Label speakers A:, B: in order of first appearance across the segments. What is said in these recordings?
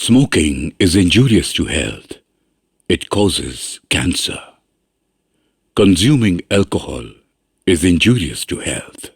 A: Smoking is injurious to health. It causes cancer. Consuming alcohol is injurious to health.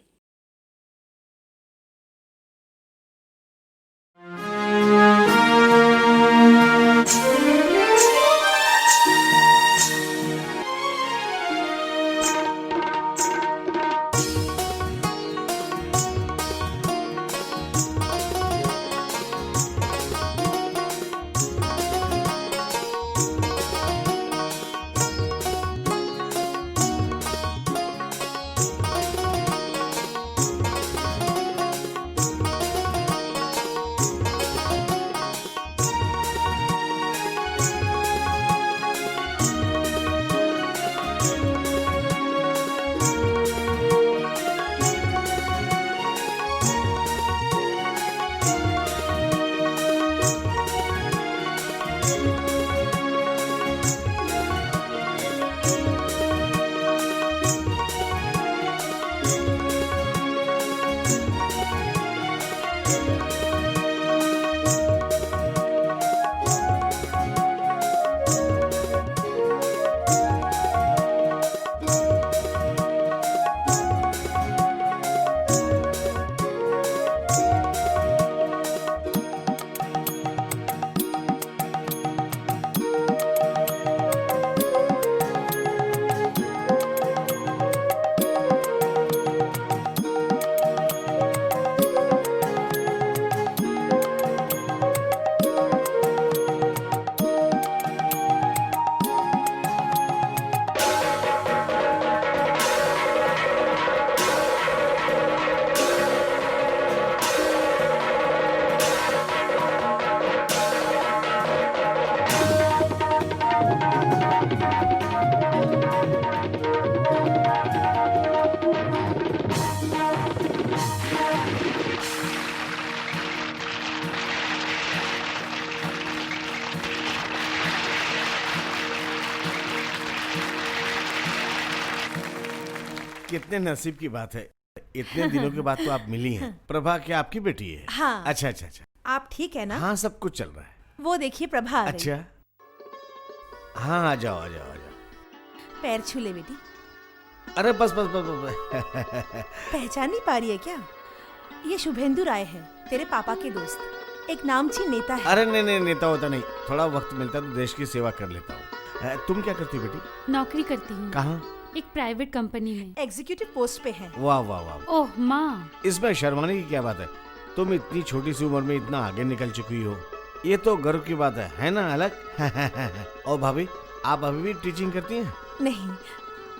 B: कितने नसीब की बात है, इतने दिनों के बाद तो आप मिली हैं। प्रभा क्या आपकी बेटी है?
C: हाँ।
B: अच्छा अच्छा अच्छा।
C: आप ठीक है ना?
B: हाँ सब कुछ चल रहा है।
C: वो देखिए प्रभा आ गई।
B: अच्छा हाँ आ जाओ आ जाओ आ जाओ।
C: पैर छू ले बेटी।
B: अरे बस बस बस, बस।
C: पहचान नहीं पा रही है क्या? ये शुभेंदु राय है, तेरे पापा के दोस्त, एक नामची नेता है।
B: अरे नहीं नहीं नेता होता नहीं, थोड़ा वक्त मिलता तो देश की सेवा कर लेता हूँ। तुम क्या करती बेटी?
D: नौकरी करती हूँ।
B: कहाँ?
D: एक प्राइवेट कंपनी में
C: एग्जीक्यूटिव पोस्ट पे है।
B: वाह वाह वाह।
D: ओह माँ,
B: इसमें शर्माने की क्या बात है? तुम इतनी छोटी सी उम्र में इतना आगे निकल चुकी हो, ये तो गर्व की बात है ना अलग? और भाभी आप अभी भी टीचिंग करती हैं?
C: नहीं,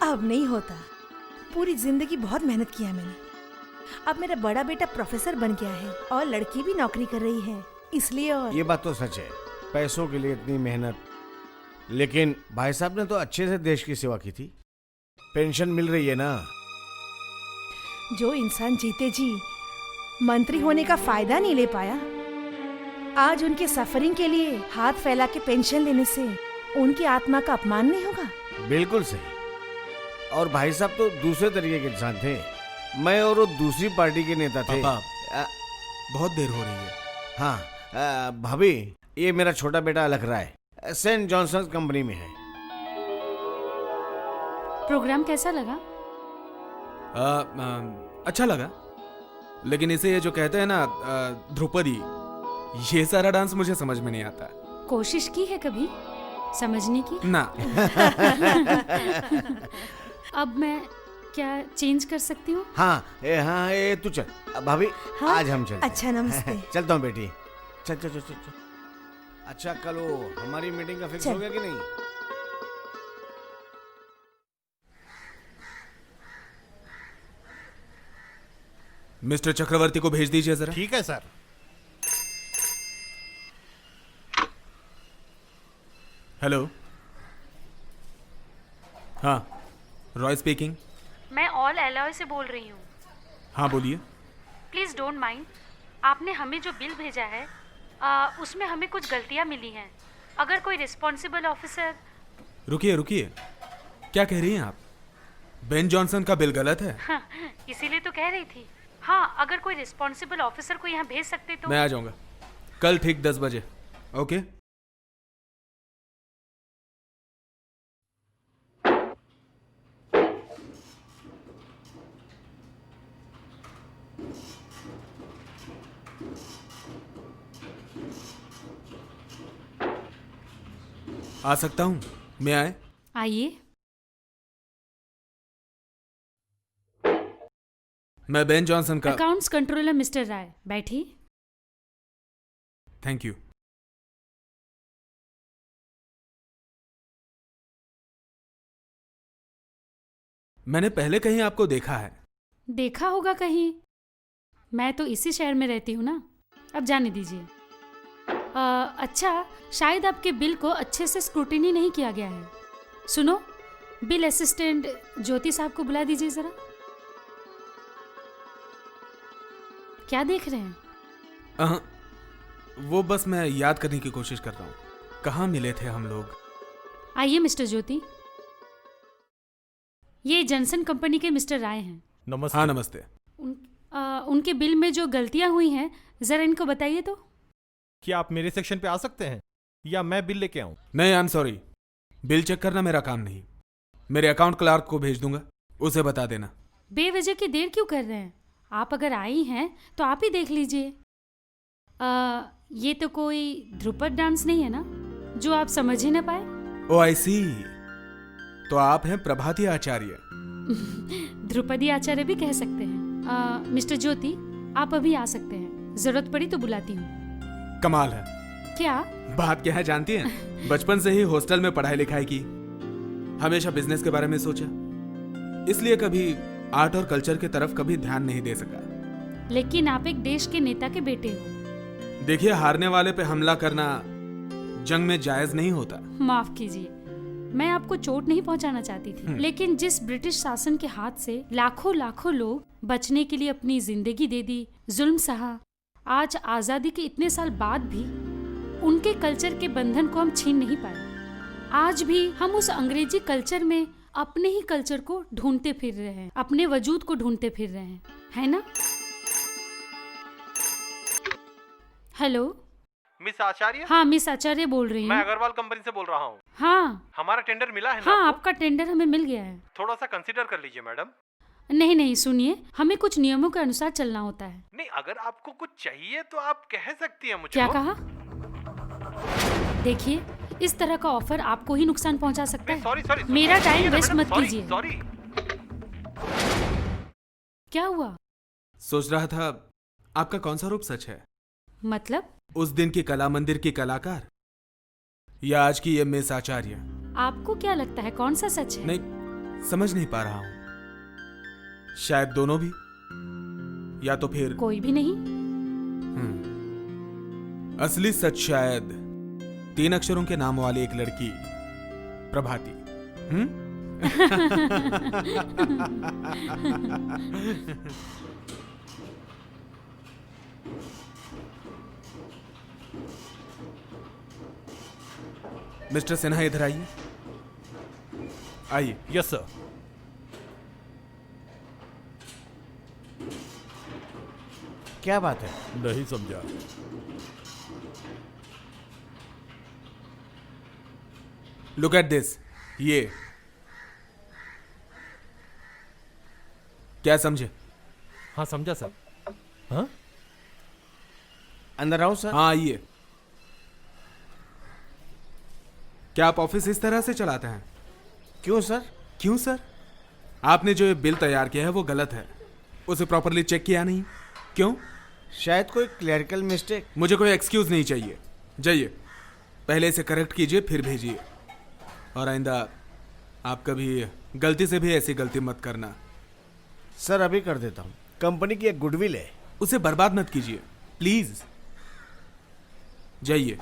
C: अब नहीं होता। पूरी जिंदगी बहुत मेहनत किया मैंने। अब मेरा बड़ा बेटा प्रोफेसर बन गया है और लड़की भी नौकरी कर रही है, इसलिए। और
B: ये बात तो सच है, पैसों के लिए इतनी मेहनत। लेकिन भाई साहब ने तो अच्छे से देश की सेवा की थी, पेंशन मिल रही है ना।
C: जो इंसान जीते जी मंत्री होने का फायदा नहीं ले पाया, आज उनके सफरिंग के लिए हाथ फैला के पेंशन लेने से उनकी आत्मा का अपमान नहीं होगा?
B: बिल्कुल सही। और भाई साहब तो दूसरे तरीके के इंसान थे, मैं और वो दूसरी पार्टी के नेता थे।
E: पापा, बहुत देर हो रही है।
B: हाँ भाभी, ये मेरा छोटा बेटा अलग राय सेंट जॉनसन कंपनी में है।
D: प्रोग्राम कैसा लगा?
E: अच्छा लगा, लेकिन इसे ये जो कहते हैं ना ध्रुपदी, ये सारा डांस मुझे समझ में नहीं आता।
D: कोशिश की है कभी समझने की?
E: ना।
D: अब मैं क्या चेंज कर सकती हूँ?
B: हाँ ये तू चल भाभी।
C: हाँ?
B: आज हम चलते हैं।
C: अच्छा नमस्ते।
B: चलता हूँ बेटी, चल चल चल चल चल। अच्छा कल वो हमारी मीटिंग का फिक्स हो गया कि नहीं?
E: मिस्टर चक्रवर्ती को भेज दीजिए जरा।
F: ठीक है सर।
E: हेलो। हाँ, रॉय स्पीकिंग।
D: मैं ऑल एलॉय से बोल रही हूँ।
E: हाँ बोलिए।
D: प्लीज़ डोंट माइंड, आपने हमें जो बिल भेजा है उसमें हमें कुछ गलतियाँ मिली हैं। अगर कोई रिस्पॉन्सिबल ऑफिसर।
E: रुकिए रुकिए, क्या कह रही हैं आप? बेन जॉनसन का बिल गलत है?
D: हाँ, इसीलिए तो कह रही थी। हाँ, अगर कोई रिस्पॉन्सिबल ऑफिसर को यहाँ भेज सकते तो।
E: मैं आ जाऊंगा कल ठीक 10 बजे। ओके। आ सकता हूं? मैं आए?
D: आइए।
E: मैं बेन जॉनसन का।
D: अकाउंट्स कंट्रोलर मिस्टर राय, बैठिए।
E: Thank you. मैंने पहले कहीं आपको देखा है।
D: देखा होगा कहीं। मैं तो इसी शहर में रहती हूँ ना। अब जाने दीजिए। अच्छा, शायद आपके बिल को अच्छे से स्क्रूटिनी नहीं किया गया है। सुनो, बिल असिस्टेंट ज्योति साहब को बुला दीजिए जरा। क्या देख रहे हैं?
E: अहं, वो बस मैं याद करने की कोशिश कर रहा हूँ। कहाँ मिले थे हम लोग?
D: आइए मिस्टर ज्योति। ये जनसन कंपनी के मिस्टर राय हैं।
F: नमस्ते।
E: हाँ नमस्ते।
D: उनके बिल में जो गलतियां हुई हैं जरा इनको बताइए तो।
F: क्या आप मेरे सेक्शन पे आ सकते हैं या मैं बिल लेके आऊं?
E: नहीं, I am sorry, bill check करना मेरा काम नहीं। मेरे अकाउंट क्लार्क को भेज दूंगा, उसे बता देना।
D: बेवजह की देर क्यों कर रहे हैं? आप अगर आई हैं तो आप ही देख लीजिए। ये तो कोई ध्रुपद डांस नहीं है ना जो आप समझ ही ना पाए?
E: ओ आई सी, तो आप हैं प्रभाती आचार्य।
D: ध्रुपदी आचार्य भी कह सकते हैं। मिस्टर ज्योति, आप अभी आ सकते हैं। जरूरत पड़ी तो बुलाती हूँ।
E: कमाल है।
D: क्या?
E: बात क्या है जानती हैं? बचपन से ही हॉस्टल में पढ़ाई लिखाई की, हमेशा बिजनेस के बारे में सोचा, इसलिए कभी आर्ट और कल्चर की तरफ कभी ध्यान नहीं दे सका।
D: लेकिन आप एक देश के नेता के बेटे हो।
E: देखिए, हारने वाले पे हमला करना जंग में जायज नहीं होता।
D: माफ कीजिए, मैं आपको चोट नहीं पहुंचाना चाहती थी, लेकिन जिस ब्रिटिश शासन के हाथ से लाखों लाखों लोग बचने के लिए अपनी जिंदगी दे दी, जुल्म सहा, आज आजादी के इतने साल बाद भी उनके कल्चर के बंधन को हम छीन नहीं पाए। आज भी हम उस अंग्रेजी कल्चर में अपने ही कल्चर को ढूंढते फिर रहे हैं, अपने वजूद को ढूंढते फिर रहे हैं, है ना? हेलो
F: मिस आचार्य?
D: हाँ, मिस आचार्य बोल रही
F: मैं
D: हूँ।
F: अग्रवाल कंपनी से बोल रहा हूँ।
D: हाँ
F: हमारा टेंडर मिला है ना
D: हाँ,
F: आपको?
D: आपका टेंडर हमें मिल गया है।
F: थोड़ा सा कंसीडर कर लीजिए मैडम।
D: नहीं नहीं, सुनिए, हमें कुछ नियमों के अनुसार चलना होता है।
F: नहीं, अगर आपको कुछ चाहिए तो आप कह सकती हैं मुझे।
D: क्या कहा? देखिए, इस तरह का ऑफर आपको ही नुकसान पहुंचा सकता है।
F: सॉरी सॉरी,
D: मेरा टाइम वेस्ट मत कीजिए।
F: सॉरी।
D: क्या हुआ?
E: सोच रहा था आपका कौन सा रूप सच है,
D: मतलब?
E: उस दिन की कला मंदिर की कलाकार या आज की ये मिस आचार्य?
D: आपको क्या लगता है कौन सा सच है?
E: नहीं, समझ नहीं पा रहा हूं। शायद दोनों भी, या तो फिर
D: कोई भी नहीं।
E: असली सच शायद 3 अक्षरों के नाम वाली एक लड़की प्रभाती। मिस्टर सिन्हा, इधर आइए। आइए।
F: Yes sir.
B: क्या बात है?
F: नहीं समझा।
E: Look at this. ये क्या समझे?
F: हाँ समझा सर। हाँ
B: अंदर आओ सर।
E: हाँ आइए। क्या आप ऑफिस इस तरह से चलाते हैं?
B: क्यों सर?
E: क्यों सर? आपने जो ये बिल तैयार किया है वो गलत है, उसे प्रॉपरली चेक किया नहीं। क्यों?
B: शायद कोई क्लरिकल मिस्टेक।
E: मुझे कोई एक्सक्यूज नहीं चाहिए। जाइए, पहले इसे करेक्ट कीजिए फिर भेजिए, और आइंदा आप कभी गलती से भी ऐसी गलती मत करना।
B: सर अभी कर देता हूँ। कंपनी की एक गुडविल है।
E: उसे बर्बाद मत कीजिए प्लीज। जाइए।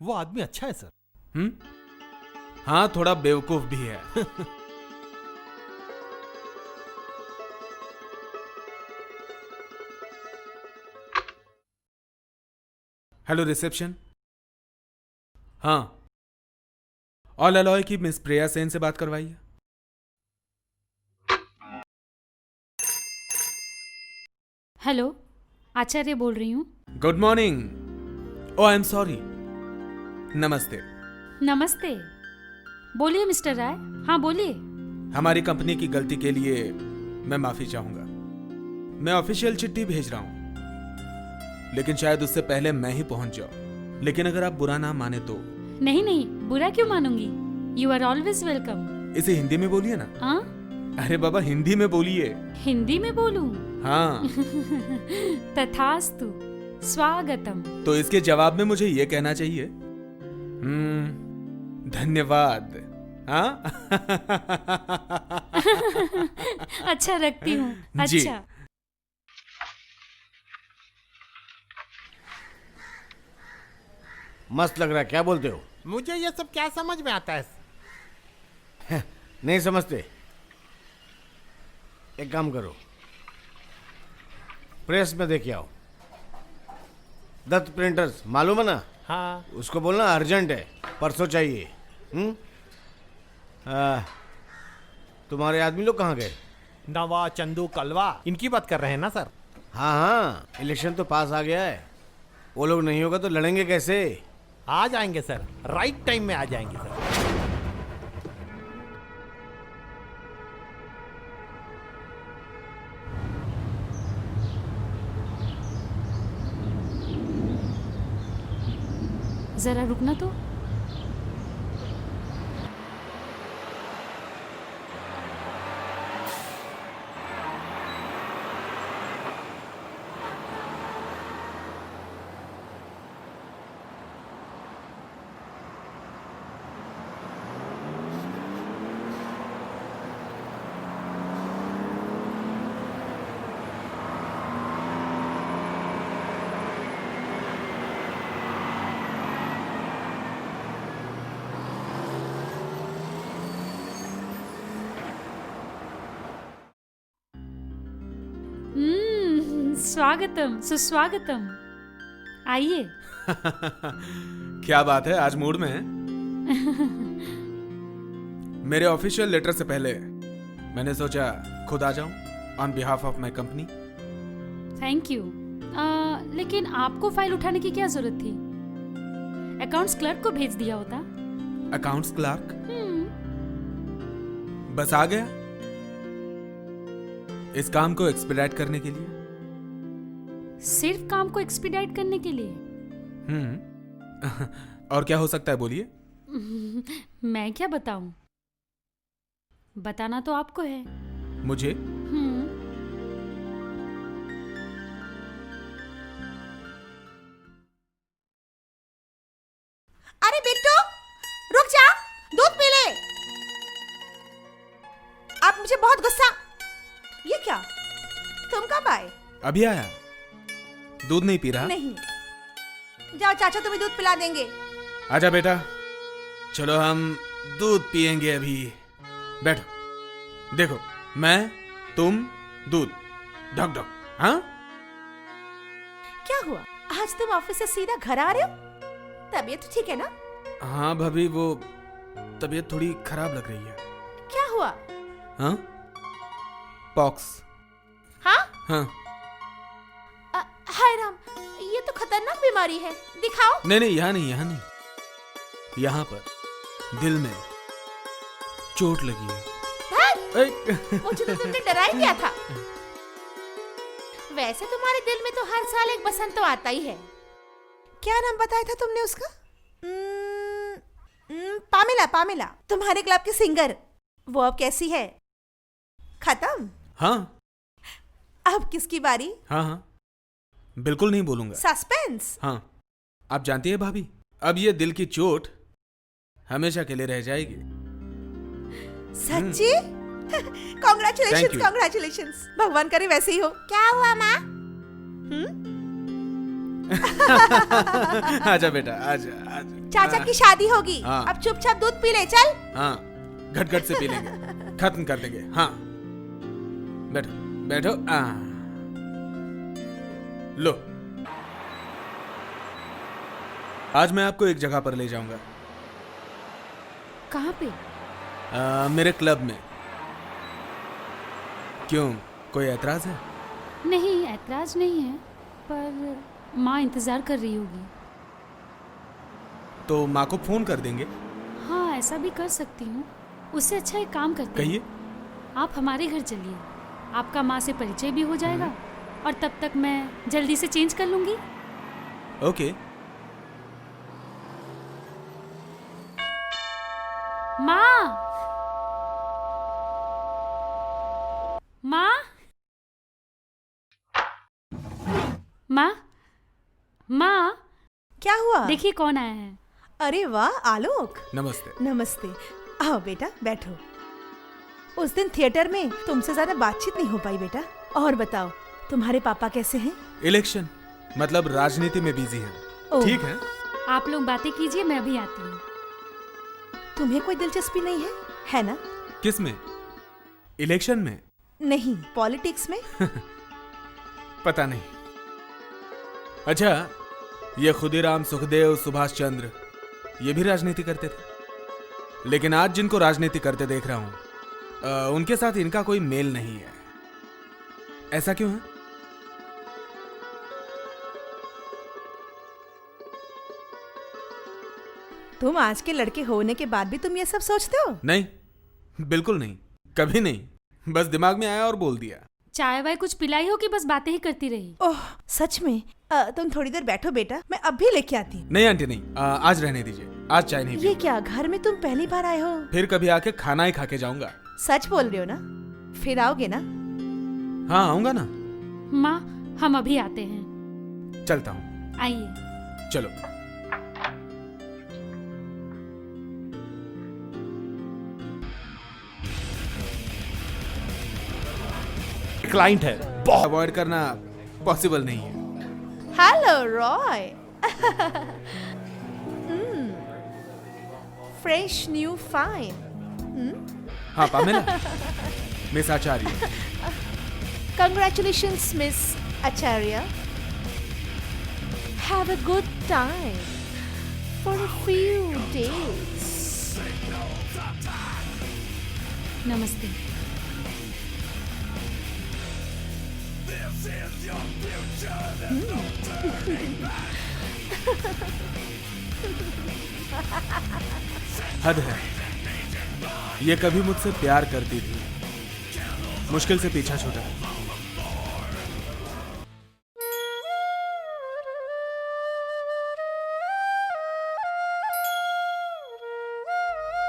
F: वो आदमी अच्छा है सर।
E: हाँ, थोड़ा बेवकूफ भी है। Hello reception. हाँ, ऑल अलॉय की मिस प्रिया सेन से बात करवाइए।
D: हेलो, आचार्य बोल रही हूँ।
E: Good morning. Oh I am sorry. नमस्ते।
D: नमस्ते। बोलिए मिस्टर राय। हाँ बोलिए।
E: हमारी कंपनी की गलती के लिए मैं माफी चाहूंगा। मैं ऑफिशियल चिट्ठी भेज रहा हूं, लेकिन शायद उससे पहले मैं ही पहुंच जाऊं। लेकिन अगर आप बुरा ना माने तो।
D: नहीं नहीं, बुरा क्यों मानूंगी। You are always welcome.
E: इसे हिंदी में बोलिए ना।
D: हाँ,
E: अरे बाबा हिंदी में बोलिए।
D: हिंदी में बोलूं?
E: हाँ।
D: तथास्तु। स्वागतम।
E: तो इसके जवाब में मुझे ये कहना चाहिए, धन्यवाद। हाँ।
D: अच्छा रखती हूँ।
E: जी।
D: अच्छा।
B: मस्त लग रहा है, क्या बोलते हो?
F: मुझे ये सब क्या समझ में आता है?
B: नहीं समझते? एक काम करो, प्रेस में देखे आओ। दत्त प्रिंटर्स मालूम है ना?
F: हाँ।
B: उसको बोलना अर्जेंट है, परसों चाहिए। तुम्हारे आदमी लोग कहाँ गए?
F: नवा, चंदू, कलवा, इनकी बात कर रहे हैं ना सर?
B: हाँ हाँ, इलेक्शन तो पास आ गया है। वो लोग नहीं होगा तो लड़ेंगे कैसे?
F: आ जाएंगे सर, राइट टाइम में आ जाएंगे सर।
D: जरा रुकना तो। स्वागतम, सुस्वागतम। आइए।
E: क्या बात है, आज मूड में है? मेरे ऑफिशियल लेटर से पहले मैंने सोचा खुद आ जाऊं on behalf of my company.
D: Thank you. लेकिन आपको फाइल उठाने की क्या जरूरत थी? अकाउंट्स क्लर्क को भेज दिया होता।
E: Accounts clerk? बस आ गया इस काम को एक्सपीडाइट करने के लिए।
D: सिर्फ काम को एक्सपीडाइट करने के लिए?
E: और क्या हो सकता है, बोलिए।
D: मैं क्या बताऊं? बताना तो आपको है।
E: मुझे?
C: अरे बिट्टू, रुक जा, दूध पी ले। आप मुझे बहुत गुस्सा। ये क्या, तुम कब आए?
E: अभी आया। दूध नहीं पी रहा?
C: नहीं, जाओ चाचा तुम्हें दूध पिला देंगे।
E: आजा बेटा, चलो हम दूध पिएंगे अभी। बैठो, देखो, मैं, तुम, दूध, ढक ढक। हाँ?
C: क्या हुआ, आज तुम ऑफिस से सीधा घर आ रहे हो? तबीयत तो ठीक है ना?
E: हाँ भाभी, वो तबीयत थोड़ी खराब लग रही है।
C: क्या हुआ?
E: हाँ? पॉक्स।
C: हाँ?
E: हाँ।
C: हाय राम, ये तो खतरनाक बीमारी है, दिखाओ।
E: नहीं नहीं, यहाँ नहीं, यहाँ नहीं, यहाँ पर दिल में चोट लगी है।
C: मुझे तो तुमने डरा ही दिया था। वैसे तुम्हारे दिल में तो हर साल एक बसंत तो आता ही है। क्या नाम बताया था तुमने उसका? पामेला। पामेला, तुम्हारे क्लब की सिंगर। वो अब कैसी है? खत्म?
E: हाँ।
C: अब किसकी बारी?
E: हाँ हाँ, बिल्कुल नहीं बोलूंगा।
C: सस्पेंस।
E: हाँ, आप जानती है भाभी, अब ये दिल की चोट हमेशा के लिए रह जाएगी।
C: सच्ची? Congratulations, congratulations. भगवान करे वैसे ही हो। क्या हुआ माँ?
E: आजा बेटा, आजा आजा।
C: चाचा की शादी होगी।
E: हाँ।
C: अब चुपचाप दूध पी ले, चल।
E: हाँ, घट घट से पी लेंगे, खत्म कर देंगे। हाँ, बैठो बैठो। लो, आज मैं आपको एक जगह पर ले जाऊंगा।
D: कहाँ पे?
E: मेरे क्लब में। क्यों, कोई ऐतराज है?
D: नहीं, ऐतराज नहीं है। पर माँ इंतज़ार कर रही होगी।
E: तो माँ को फोन कर देंगे।
D: हाँ, ऐसा भी कर सकती हूँ। उससे अच्छा एक काम करते हैं,
E: कहिए।
D: आप हमारे घर चलिए, आपका माँ से परिचय भी हो जाएगा और तब तक मैं जल्दी से चेंज कर लूँगी।
E: ओके।
D: माँ, माँ, माँ, माँ,
C: क्या हुआ?
D: देखिए कौन आया है।
C: अरे वाह आलोक,
E: नमस्ते।
C: नमस्ते। आओ बेटा बैठो। उस दिन थिएटर में तुमसे ज्यादा बातचीत नहीं हो पाई बेटा। और बताओ तुम्हारे पापा कैसे हैं?
E: इलेक्शन मतलब राजनीति में बिजी हैं।
C: ओह।
E: ठीक है।
D: आप लोग बातें कीजिए, मैं अभी आती हूँ।
C: तुम्हें कोई दिलचस्पी नहीं है ना?
E: किस में? इलेक्शन में?
C: नहीं, पॉलिटिक्स में।
E: पता नहीं। अच्छा, ये खुदीराम, सुखदेव, सुभाष चंद्र ये भी राजनीति करते थे, लेकिन आज जिनको राजनीति करते देख रहा हूं उनके साथ इनका कोई मेल नहीं है। ऐसा क्यों है?
C: तुम आज के लड़के होने के बाद भी तुम ये सब सोचते हो?
E: नहीं, बिल्कुल नहीं, कभी नहीं। बस दिमाग में आया और बोल दिया।
D: चाय वाय कुछ पिलाई हो कि बस बातें ही करती रही?
C: ओह सच में? तुम थोड़ी देर बैठो बेटा, मैं अब भी लेके आती हूँ।
E: नहीं आंटी नहीं, आज रहने दीजिए, आज चाय नहीं
C: ये
E: पी।
C: क्या, घर में तुम पहली बार आए हो?
E: फिर कभी आके खाना ही खा के जाऊंगा।
C: सच बोल रहे हो ना? फिर आओगे ना?
E: हाँ आऊंगा ना।
D: माँ, हम अभी आते हैं।
E: चलता हूँ।
D: आइए।
E: चलो।
F: क्लाइंट है।
E: अवॉइड करना पॉसिबल नहीं है।
C: Hello Roy. Fresh new fine.
E: हाँ Pamela. Miss Acharya.
C: Congratulations, Miss Acharya. Have a good time for a few days.
D: नमस्ते।
E: हद है, ये कभी मुझसे प्यार करती थी, मुश्किल से पीछा छूटा।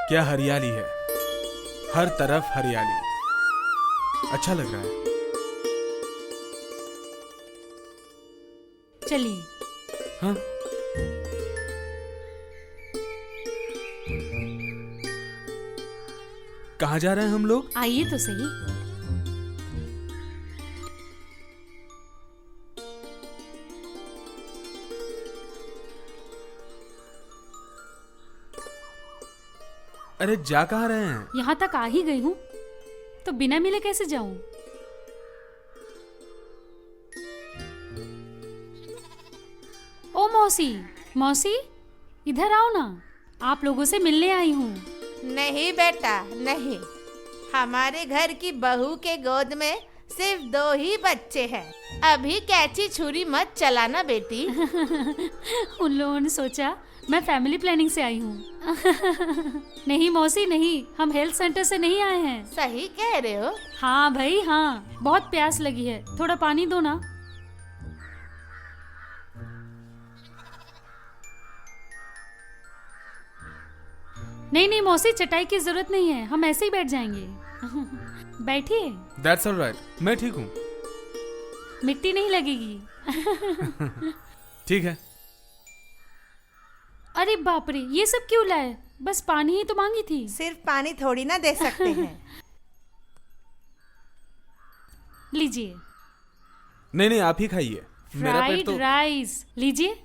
E: क्या हरियाली है, हर तरफ हरियाली। अच्छा लग रहा है।
D: चलिए।
E: हाँ कहाँ जा रहे हैं हम लोग?
D: आइए तो सही।
E: अरे जा कहाँ रहे हैं?
D: यहाँ तक आ ही गई हूँ तो बिना मिले कैसे जाऊं? ओ मौसी, मौसी इधर आओ ना, आप लोगों से मिलने आई हूँ।
G: नहीं बेटा नहीं, हमारे घर की बहू के गोद में सिर्फ 2 ही बच्चे हैं। अभी कैंची छुरी मत चलाना बेटी।
D: उन लोगों ने सोचा मैं फैमिली प्लानिंग से आई हूँ। नहीं मौसी नहीं, हम हेल्थ सेंटर से नहीं आए हैं।
G: सही कह रहे हो।
D: हाँ भाई हाँ, बहुत प्यास लगी है, थोड़ा पानी दो ना। नहीं नहीं मौसी, चटाई की जरूरत नहीं है, हम ऐसे ही बैठ जाएंगे। बैठिए।
E: That's all right, मैं ठीक हूँ।
D: मिट्टी नहीं लगेगी।
E: ठीक है।
D: अरे बाप रे, ये सब क्यों लाए? बस पानी ही तो मांगी थी।
G: सिर्फ पानी थोड़ी ना दे सकते हैं।
D: लीजिए।
E: नहीं नहीं आप ही खाइए, मेरा पेट
D: फ्राइड
E: तो।
D: राइस लीजिए।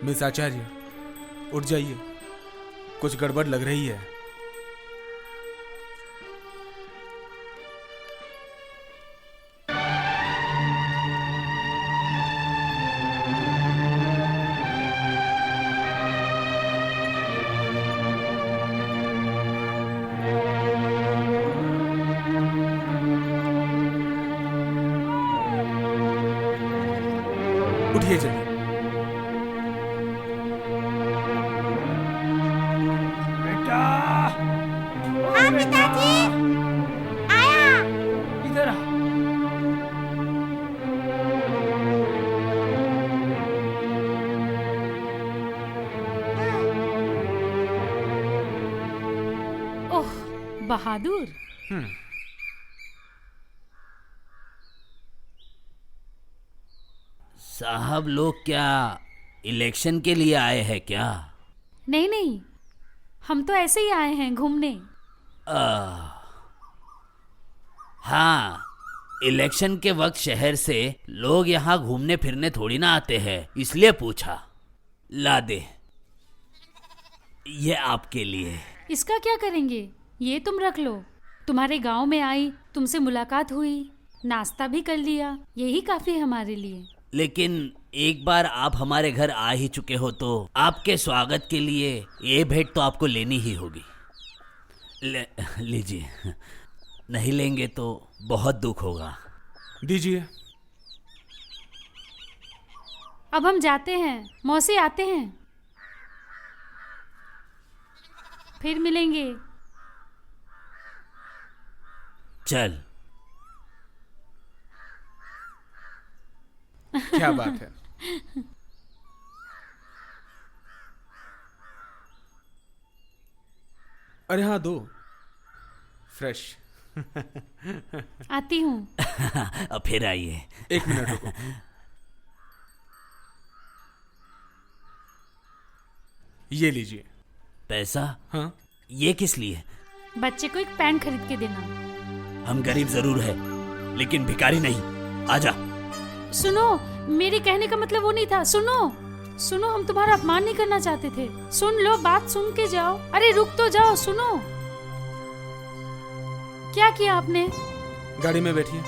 E: मिस आचार्य उठ जाइए, कुछ गड़बड़ लग रही है। उठिए जल्दी।
G: हाँ पिताजी, आया।
H: इधर आ।
D: ओह बहादुर,
H: साहब लोग क्या इलेक्शन के लिए आए हैं क्या?
D: नहीं नहीं, हम तो ऐसे ही आए हैं घूमने।
H: हाँ, इलेक्शन के वक्त शहर से लोग यहाँ घूमने फिरने थोड़ी ना आते हैं, इसलिए पूछा। ला दे, ये आपके लिए।
D: इसका क्या करेंगे? ये तुम रख लो। तुम्हारे गांव में आई, तुमसे मुलाकात हुई, नाश्ता भी कर लिया, यही काफी है हमारे लिए।
H: लेकिन एक बार आप हमारे घर आ ही चुके हो तो आपके स्वागत के लिए ये भेंट तो आपको लेनी ही होगी। लीजिए, नहीं लेंगे तो बहुत दुख होगा।
E: दीजिए।
D: अब हम जाते हैं, मौसी आते हैं, फिर मिलेंगे।
H: चल।
E: क्या बात है। अरे हाँ, दो फ्रेश।
D: आती हूँ।
H: अब फिर आइए।
E: एक मिनट रुको। ये लीजिए।
H: पैसा?
E: हाँ,
H: ये किस लिए?
D: बच्चे को एक पैंट खरीद के देना।
H: हम गरीब जरूर है, लेकिन भिखारी नहीं। आजा।
D: सुनो, मेरे कहने का मतलब वो नहीं था। सुनो सुनो, हम तुम्हारा अपमान नहीं करना चाहते थे। सुन लो, बात सुन के जाओ। अरे रुक तो जाओ, सुनो। क्या किया आपने?
E: गाड़ी में बैठिए।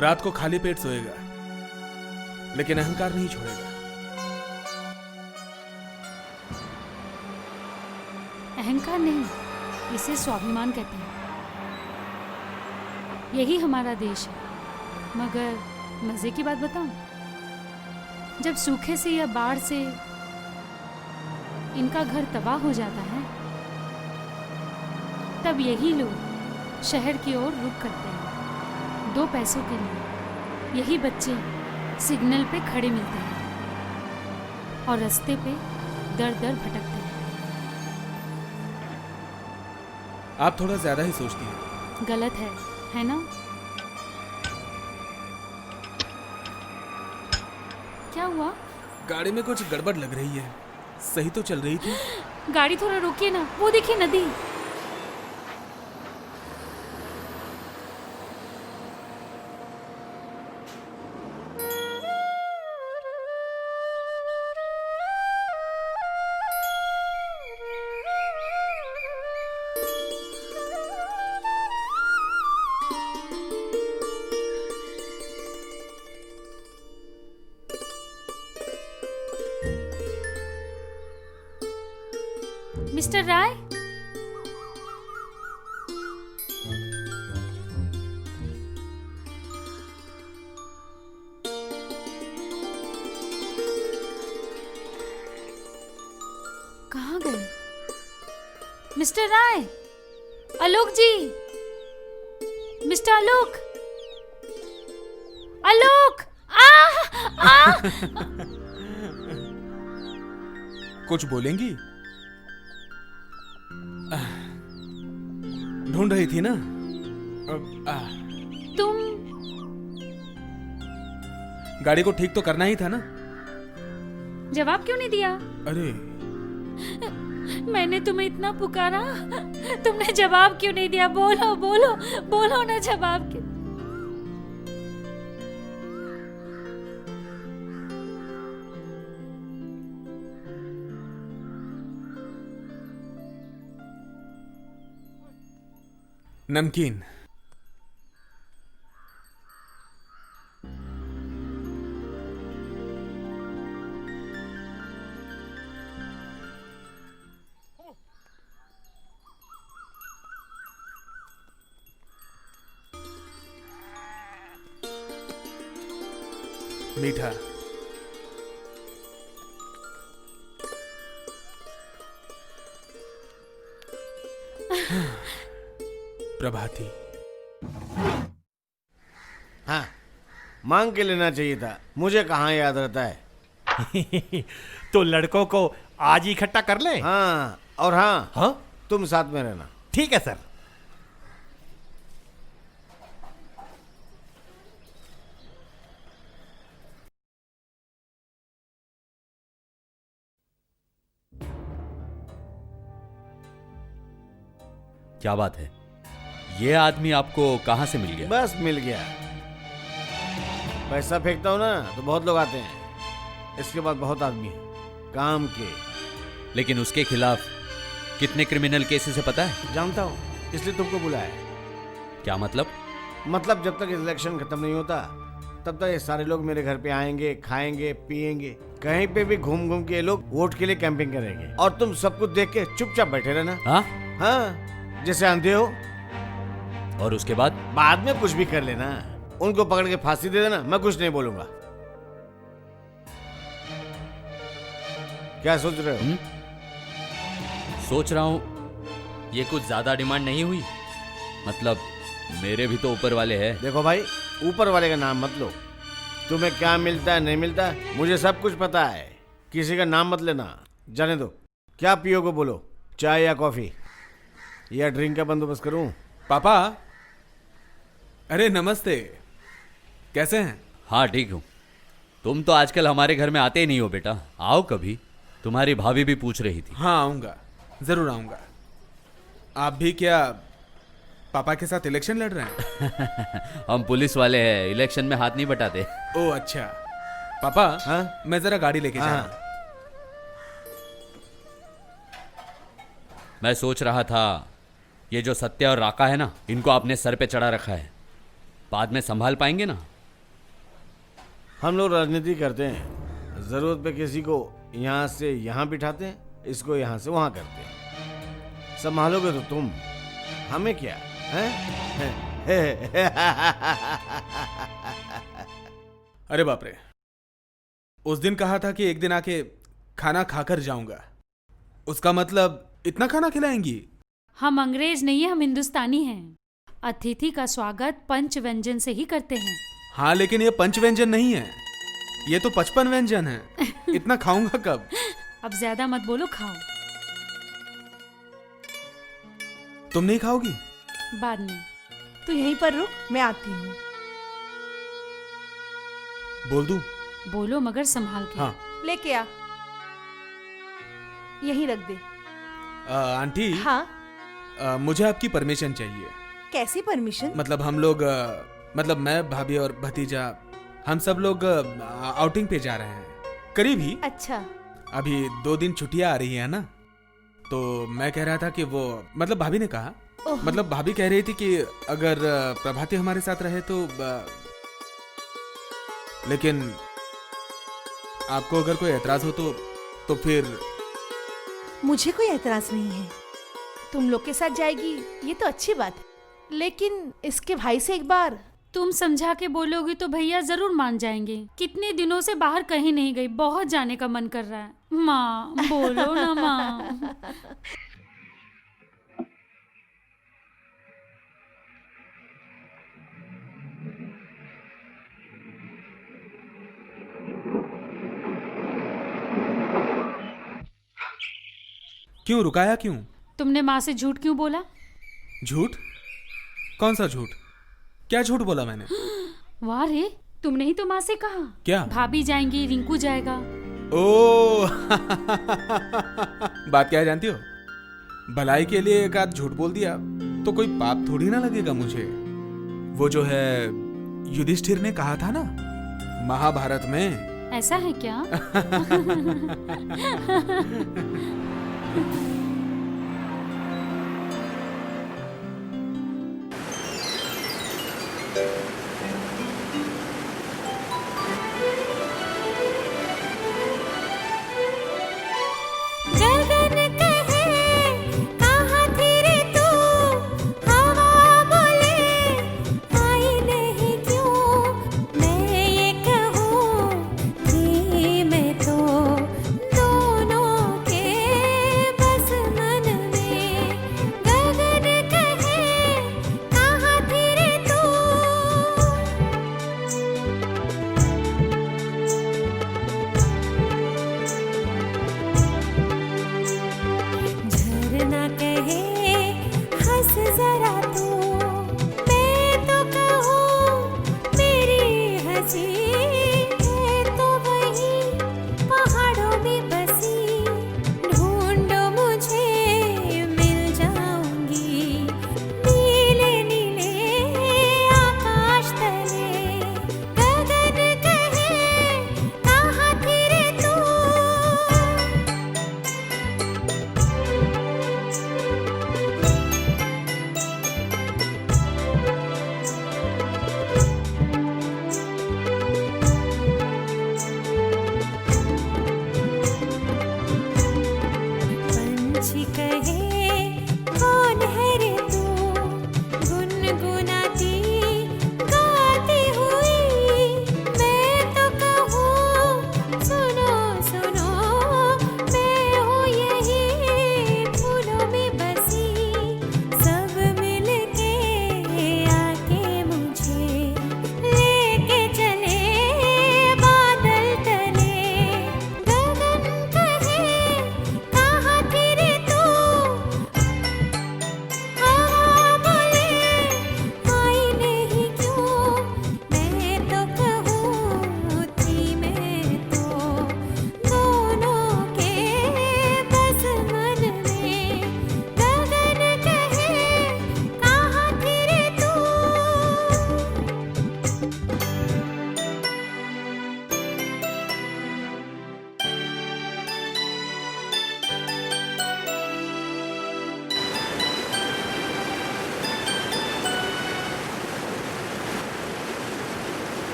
E: रात को खाली पेट सोएगा, लेकिन अहंकार नहीं छोड़ेगा।
D: अहंकार नहीं, इसे स्वाभिमान कहते हैं। यही हमारा देश है। मगर मजे की बात बताऊं, जब सूखे से या बाढ़ से इनका घर तबाह हो जाता है, तब यही लोग शहर की ओर रुख करते हैं 2 पैसों के लिए। यही बच्चे सिग्नल पे खड़े मिलते हैं और रास्ते पे दर दर भटकते हैं।
E: आप थोड़ा ज्यादा ही सोचती हैं।
D: गलत है ना? क्या हुआ?
E: गाड़ी में कुछ गड़बड़ लग रही है। सही तो चल रही थी।
D: गाड़ी थोड़ा रोकिए ना, वो देखिए नदी। मिस्टर राय, कहाँ गए? मिस्टर राय, आलोक जी, मिस्टर आलोक, आलोक,
E: कुछ बोलेंगी? ढूंढ रही थी ना?
D: तुम
E: गाड़ी को ठीक तो करना ही था ना?
D: जवाब क्यों नहीं दिया?
E: अरे,
D: मैंने तुम्हें इतना पुकारा, तुमने जवाब क्यों नहीं दिया? बोलो बोलो बोलो ना, जवाब क्यों?
E: नमकीन। मीठा। प्रभाती।
B: हाँ, मांग के लेना चाहिए था, मुझे कहाँ याद रहता है।
F: तो लड़कों को आज ही इकट्ठा कर ले।
B: हाँ, और हाँ,
F: हाँ
B: तुम साथ में रहना।
F: ठीक है सर।
I: क्या बात है, ये आदमी आपको कहां से मिल गया?
B: बस मिल गया। पैसा फेंकता हूँ ना तो बहुत लोग आते हैं, इसके बाद बहुत आदमी हैं काम के।
I: लेकिन उसके खिलाफ कितने क्रिमिनल केसेस है पता है?
B: जानता हूँ, इसलिए तुमको बुलाया।
I: क्या मतलब?
B: मतलब जब तक इलेक्शन खत्म नहीं होता तब तक ये सारे लोग मेरे घर पे आएंगे, खाएंगे, पिएंगे, कहीं पे भी घूम घूम के ये लोग वोट के लिए कैंपिंग करेंगे और तुम सब कुछ देख के चुपचाप बैठे रहना।
I: हाँ?
B: हाँ, जैसे अंधे हो।
I: और उसके बाद?
B: बाद में कुछ भी कर लेना, उनको पकड़ के फांसी दे देना, मैं कुछ नहीं बोलूंगा। क्या सोच रहे हो?
I: सोच रहा हूं ये कुछ ज्यादा डिमांड नहीं हुई? मतलब मेरे भी तो ऊपर वाले हैं।
B: देखो भाई, ऊपर वाले का नाम मत लो। तुम्हें क्या मिलता है नहीं मिलता मुझे सब कुछ पता है, किसी का नाम मत लेना। जाने दो, क्या पियोगे बोलो, चाय या कॉफी या ड्रिंक का बंदोबस्त करूं?
E: पापा, अरे नमस्ते, कैसे हैं?
I: हाँ ठीक हूँ। तुम तो आजकल हमारे घर में आते ही नहीं हो बेटा, आओ कभी। तुम्हारी भाभी भी पूछ रही थी।
E: हाँ आऊंगा, जरूर आऊंगा। आप भी क्या पापा के साथ इलेक्शन लड़ रहे हैं?
I: हम पुलिस वाले हैं, इलेक्शन में हाथ नहीं बटाते।
E: ओ अच्छा। पापा,
B: हाँ?
E: मैं जरा गाड़ी लेके जा रहा हूं।
I: मैं सोच रहा था ये जो सत्य और राका है ना, इनको आपने सर पे चढ़ा रखा है, बाद में संभाल पाएंगे ना?
B: हम लोग राजनीति करते हैं, जरूरत पे किसी को यहाँ से यहाँ बिठाते हैं, इसको यहाँ से वहाँ करते हैं। संभालोगे तो तुम, हमें क्या है?
E: अरे बाप रे, उस दिन कहा था कि एक दिन आके खाना खाकर जाऊंगा, उसका मतलब इतना खाना खिलाएंगी?
D: हम अंग्रेज नहीं है, हम हिंदुस्तानी हैं। अतिथि का स्वागत पंच व्यंजन से ही करते हैं।
E: हाँ लेकिन ये पंच व्यंजन नहीं है, ये तो 55 व्यंजन है। इतना खाऊंगा कब?
D: अब ज्यादा मत बोलो, खाओ।
E: तुम नहीं खाओगी?
D: बाद में।
C: तू यहीं पर रुक, मैं आती हूँ।
E: बोल दूं?
D: बोलो मगर संभाल के।
E: हाँ।
C: लेके आ, यहीं रख दे।
E: आंटी,
C: हाँ,
E: मुझे आपकी परमिशन चाहिए।
C: कैसी परमिशन?
E: मतलब हम लोग मतलब मैं, भाभी और भतीजा, हम सब लोग आउटिंग पे जा रहे हैं करीब ही।
C: अच्छा।
E: अभी 2 दिन छुट्टियां आ रही है ना, तो मैं कह रहा था कि वो, मतलब भाभी ने कहा, मतलब भाभी कह रही थी कि अगर प्रभाती हमारे साथ रहे तो लेकिन आपको अगर कोई एतराज हो तो फिर।
C: मुझे कोई एतराज नहीं है, तुम लोग के साथ जाएगी ये तो अच्छी बात है, लेकिन इसके भाई से एक बार।
D: तुम समझा के बोलोगी तो भैया जरूर मान जाएंगे। कितने दिनों से बाहर कहीं नहीं गई, बहुत जाने का मन कर रहा है। माँ बोलो ना माँ।
E: क्यों रुकाया, क्यों?
D: तुमने माँ से झूठ क्यों बोला?
E: झूठ? कौन सा झूठ? क्या झूठ बोला मैंने?
D: वाह रे, तुमने ही तो माँ से कहा।
E: क्या?
D: भाभी जाएंगी, रिंकू जाएगा।
E: ओ बात क्या है जानती हो? भलाई के लिए एक आध झूठ बोल दिया तो कोई पाप थोड़ी ना लगेगा मुझे। वो जो है युधिष्ठिर ने कहा था ना महाभारत में।
D: ऐसा है क्या?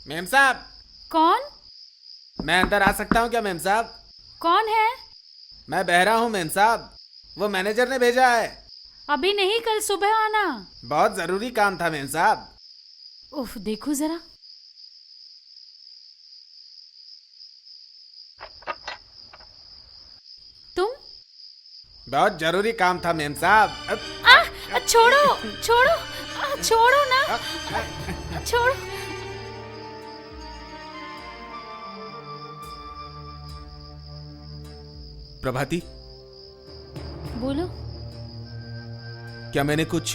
E: मेम साहब,
D: कौन?
E: मैं अंदर आ सकता हूँ क्या मेम साहब?
D: कौन है?
E: मैं बहरा हूँ मेम साहब, वो मैनेजर ने भेजा है।
D: अभी नहीं, कल सुबह आना।
E: बहुत जरूरी काम था मेम साहब।
D: उफ, देखो जरा। तुम?
E: बहुत जरूरी काम था मेम साहब।
D: छोड़ो छोड़ो, छोड़ो ना, छोड़ो।
E: प्रभाती,
D: बोलो।
E: क्या मैंने कुछ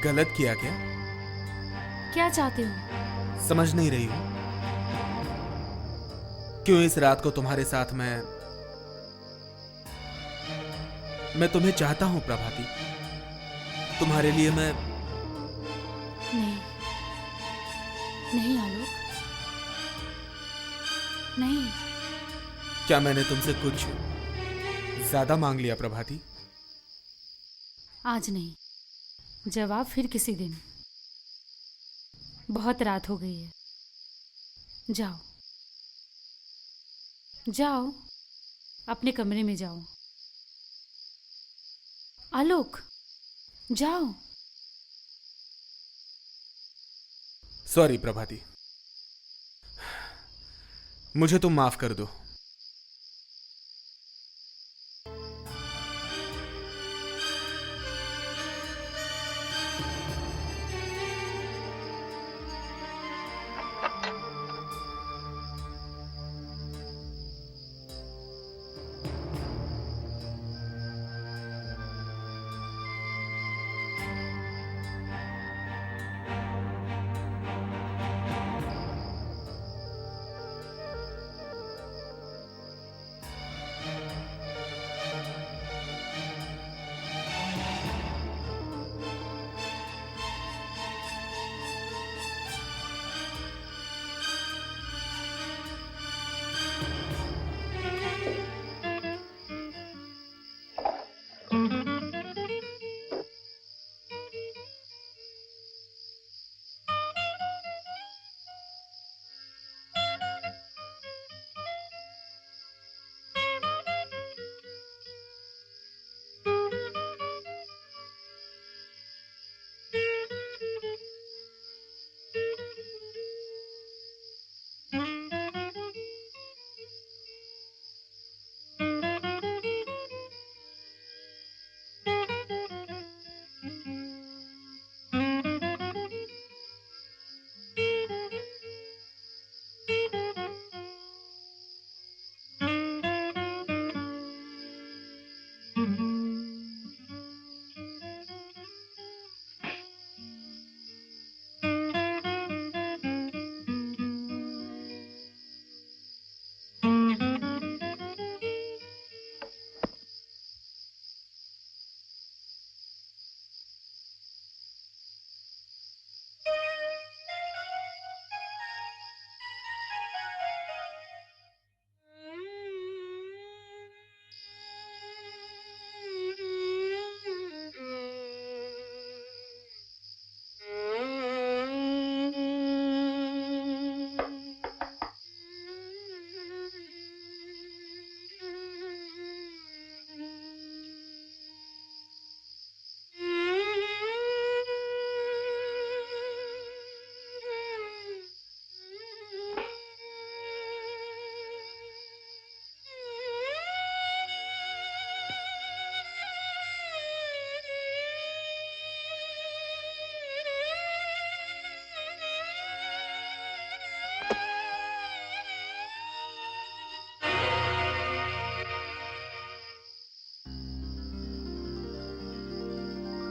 E: गलत किया क्या?
D: क्या चाहते हो?
E: समझ नहीं रही हूँ। क्यों इस रात को तुम्हारे साथ मैं तुम्हें चाहता हूं प्रभाती। तुम्हारे लिए मैं।
D: नहीं, नहीं आलोक, नहीं।
E: क्या मैंने तुमसे कुछ ज्यादा मांग लिया प्रभाती?
D: आज नहीं, जवाब फिर किसी दिन। बहुत रात हो गई है, जाओ जाओ, अपने कमरे में जाओ। आलोक, जाओ।
E: सॉरी प्रभाती, मुझे तुम माफ कर दो।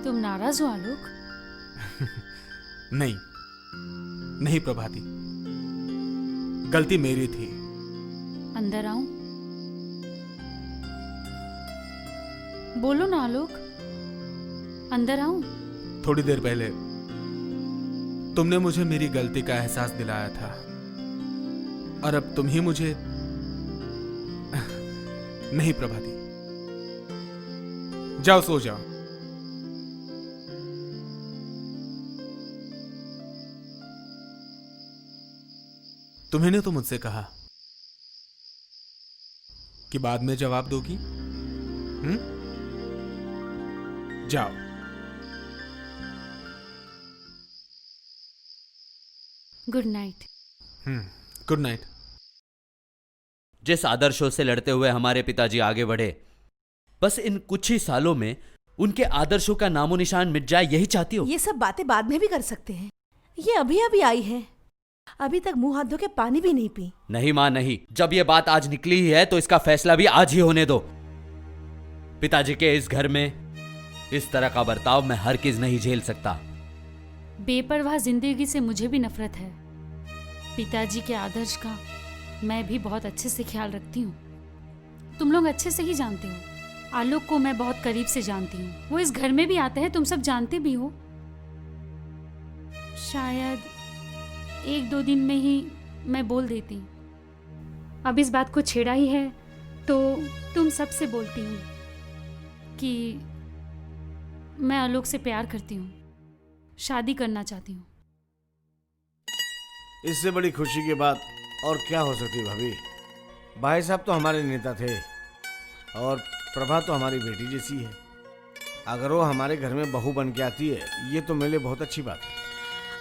D: तुम नाराज हो आलोक?
E: नहीं, नहीं प्रभाती, गलती मेरी थी।
D: अंदर आऊं? बोलो ना आलोक, अंदर आऊं?
E: थोड़ी देर पहले तुमने मुझे मेरी गलती का एहसास दिलाया था, और अब तुम ही मुझे। नहीं प्रभाती, जाओ सो जाओ। तुम्हें ने तो मुझसे कहा कि बाद में जवाब दोगी। जाओ।
D: Good night.
E: Good night.
I: जिस आदर्शों से लड़ते हुए हमारे पिताजी आगे बढ़े, बस इन कुछ ही सालों में उनके आदर्शों का नामो निशान मिट जाए, यही चाहती हो?
C: ये सब बातें बाद में भी कर सकते हैं। ये अभी अभी आई है, अभी तक मुंह हाथ धो के पानी भी नहीं पी।
I: नहीं मां नहीं, जब ये बात आज निकली ही है तो इसका फैसला भी आज ही होने दो। पिताजी के इस घर में इस तरह का बर्ताव मैं हरगिज नहीं झेल सकता।
D: बेपरवाह जिंदगी से मुझे भी नफरत है। पिताजी के आदर्श का मैं भी बहुत अच्छे से ख्याल रखती हूँ। तुम लोग अच्छे से ही जानते हो। आलोक को मैं बहुत करीब से जानती हूँ। वो इस घर में भी आता है, तुम सब जानते भी हो। शायद 1-2 दिन में ही मैं बोल देती। अब इस बात को छेड़ा ही है तो तुम सबसे बोलती हूँ कि मैं आलोक से प्यार करती हूँ, शादी करना चाहती हूँ।
B: इससे बड़ी खुशी की बात और क्या हो सकती भाभी। भाई साहब तो हमारे नेता थे और प्रभा तो हमारी बेटी जैसी है। अगर वो हमारे घर में बहू बन के आती है, ये तो मेरे लिए बहुत अच्छी बात है।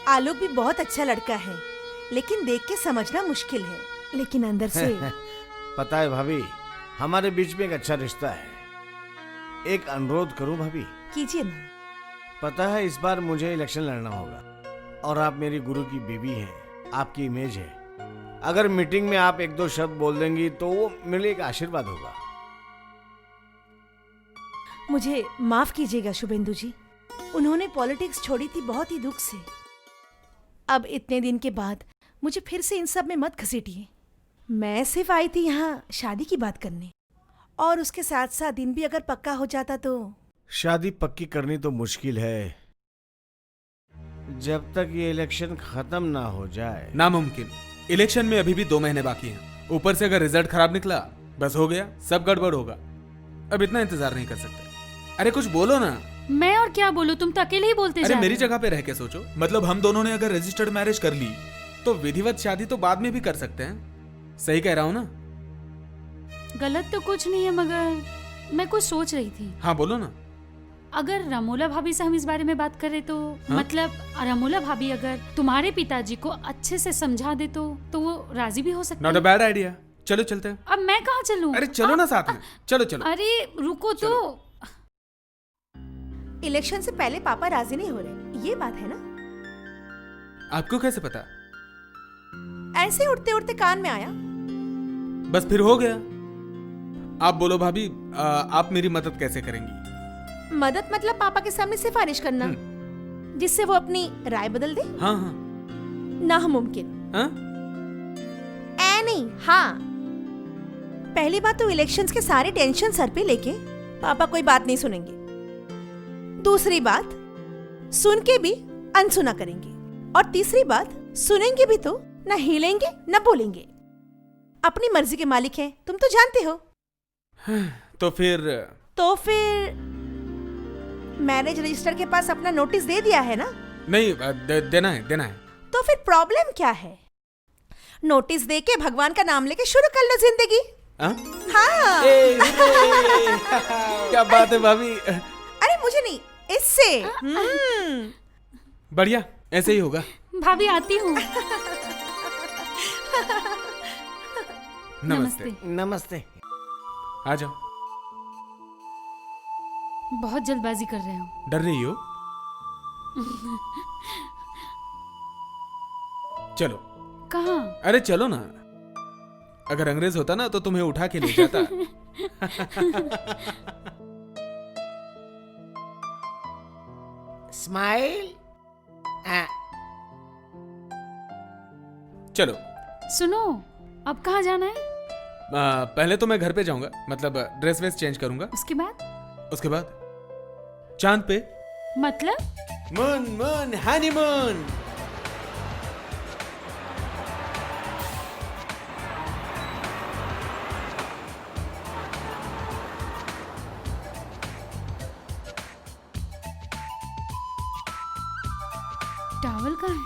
C: आलोक भी बहुत अच्छा लड़का है, लेकिन देख के समझना मुश्किल है, लेकिन अंदर से
B: पता है भाभी, हमारे बीच में एक अच्छा रिश्ता है। एक अनुरोध करूं भाभी?
C: कीजिए ना।
B: पता है इस बार मुझे इलेक्शन लड़ना होगा और आप मेरी गुरु की बीवी हैं, आपकी इमेज है। अगर मीटिंग में आप 1-2 शब्द बोल देंगी तो वो मेरे लिए एक आशीर्वाद होगा।
C: मुझे माफ कीजिएगा शुभेंदु जी, उन्होंने पॉलिटिक्स छोड़ी थी बहुत ही दुख से। अब इतने दिन के बाद मुझे फिर से इन सब में मत घसीटिए। मैं सिर्फ आई थी यहाँ शादी की बात करने, और उसके साथ साथ दिन भी अगर पक्का हो जाता तो।
B: शादी पक्की करनी तो मुश्किल है जब तक ये इलेक्शन खत्म ना हो जाए।
E: नामुमकिन। इलेक्शन में अभी भी 2 महीने बाकी हैं। ऊपर से अगर रिजल्ट खराब निकला, बस हो गया, सब गड़बड़ होगा। अब इतना इंतजार नहीं कर सकते। अरे कुछ बोलो ना।
D: मैं और क्या बोलूं, तुम तो अकेले ही बोलते
E: अरे
D: जा
E: मेरी
D: रहे हो।
E: जगह पे रह के सोचो। मतलब हम दोनों ने अगर रजिस्टर्ड मैरिज कर ली तो विधिवत शादी तो बाद में भी कर सकते हैं। सही कह रहा हूँ ना?
D: गलत तो कुछ नहीं है, मगर मैं कुछ सोच रही थी।
E: हाँ बोलो ना।
D: अगर रमोला भाभी से हम इस बारे में बात करें तो मतलब रमोला भाभी अगर तुम्हारे पिताजी को अच्छे से समझा दे तो वो राजी भी हो सकते
E: नॉट अ बैड आइडिया। चलो चलते हैं।
D: अब मैं कहाँ चलूं?
E: अरे चलो ना साथ में। चलो चलो।
D: अरे रुको तो।
C: इलेक्शन से पहले पापा राजी नहीं हो रहे, ये बात है ना?
E: आपको कैसे पता?
C: ऐसे उड़ते उड़ते कान में आया।
E: बस फिर हो गया। आप बोलो भाभी, आप मेरी मदद कैसे करेंगी?
C: मदद मतलब पापा के सामने सिफारिश करना जिससे वो अपनी राय बदल दे।
E: हाँ हाँ।
C: नामुमकिन।
E: हाँ?
C: नहीं हाँ। पहली बात तो इलेक्शंस के सारे टेंशन सर पे लेके पापा कोई बात नहीं सुनेंगे। दूसरी बात, सुन के भी अनसुना करेंगे। और तीसरी बात, सुनेंगे भी तो न हिलेंगे न बोलेंगे। अपनी मर्जी के मालिक हैं, तुम तो जानते हो।
E: तो फिर
C: मैरिज रजिस्टर के पास अपना नोटिस दे दिया है ना?
E: नहीं, देना है।
C: तो फिर प्रॉब्लम क्या है? नोटिस दे के भगवान का नाम लेके शुरू कर लो जिंदगी। हाँ।
E: क्या बात है भाभी।
C: अरे मुझे नहीं, इससे।
E: बढ़िया, ऐसे ही होगा।
D: भाभी आती हूँ।
E: नमस्ते।
B: नमस्ते।
E: आ जाओ।
D: बहुत जल्दबाजी कर रहे हो।
E: डर रही हो? चलो।
D: कहाँ?
E: अरे चलो ना। अगर अंग्रेज होता ना तो तुम्हें उठा के ले जाता।
B: स्माइल।
E: चलो।
D: सुनो, अब कहाँ जाना है?
E: पहले तो मैं घर पे जाऊंगा, मतलब ड्रेस वेस चेंज करूंगा। उसके बाद चांद पे।
D: मतलब?
E: Moon honeymoon.
D: टॉवल कहाँ है?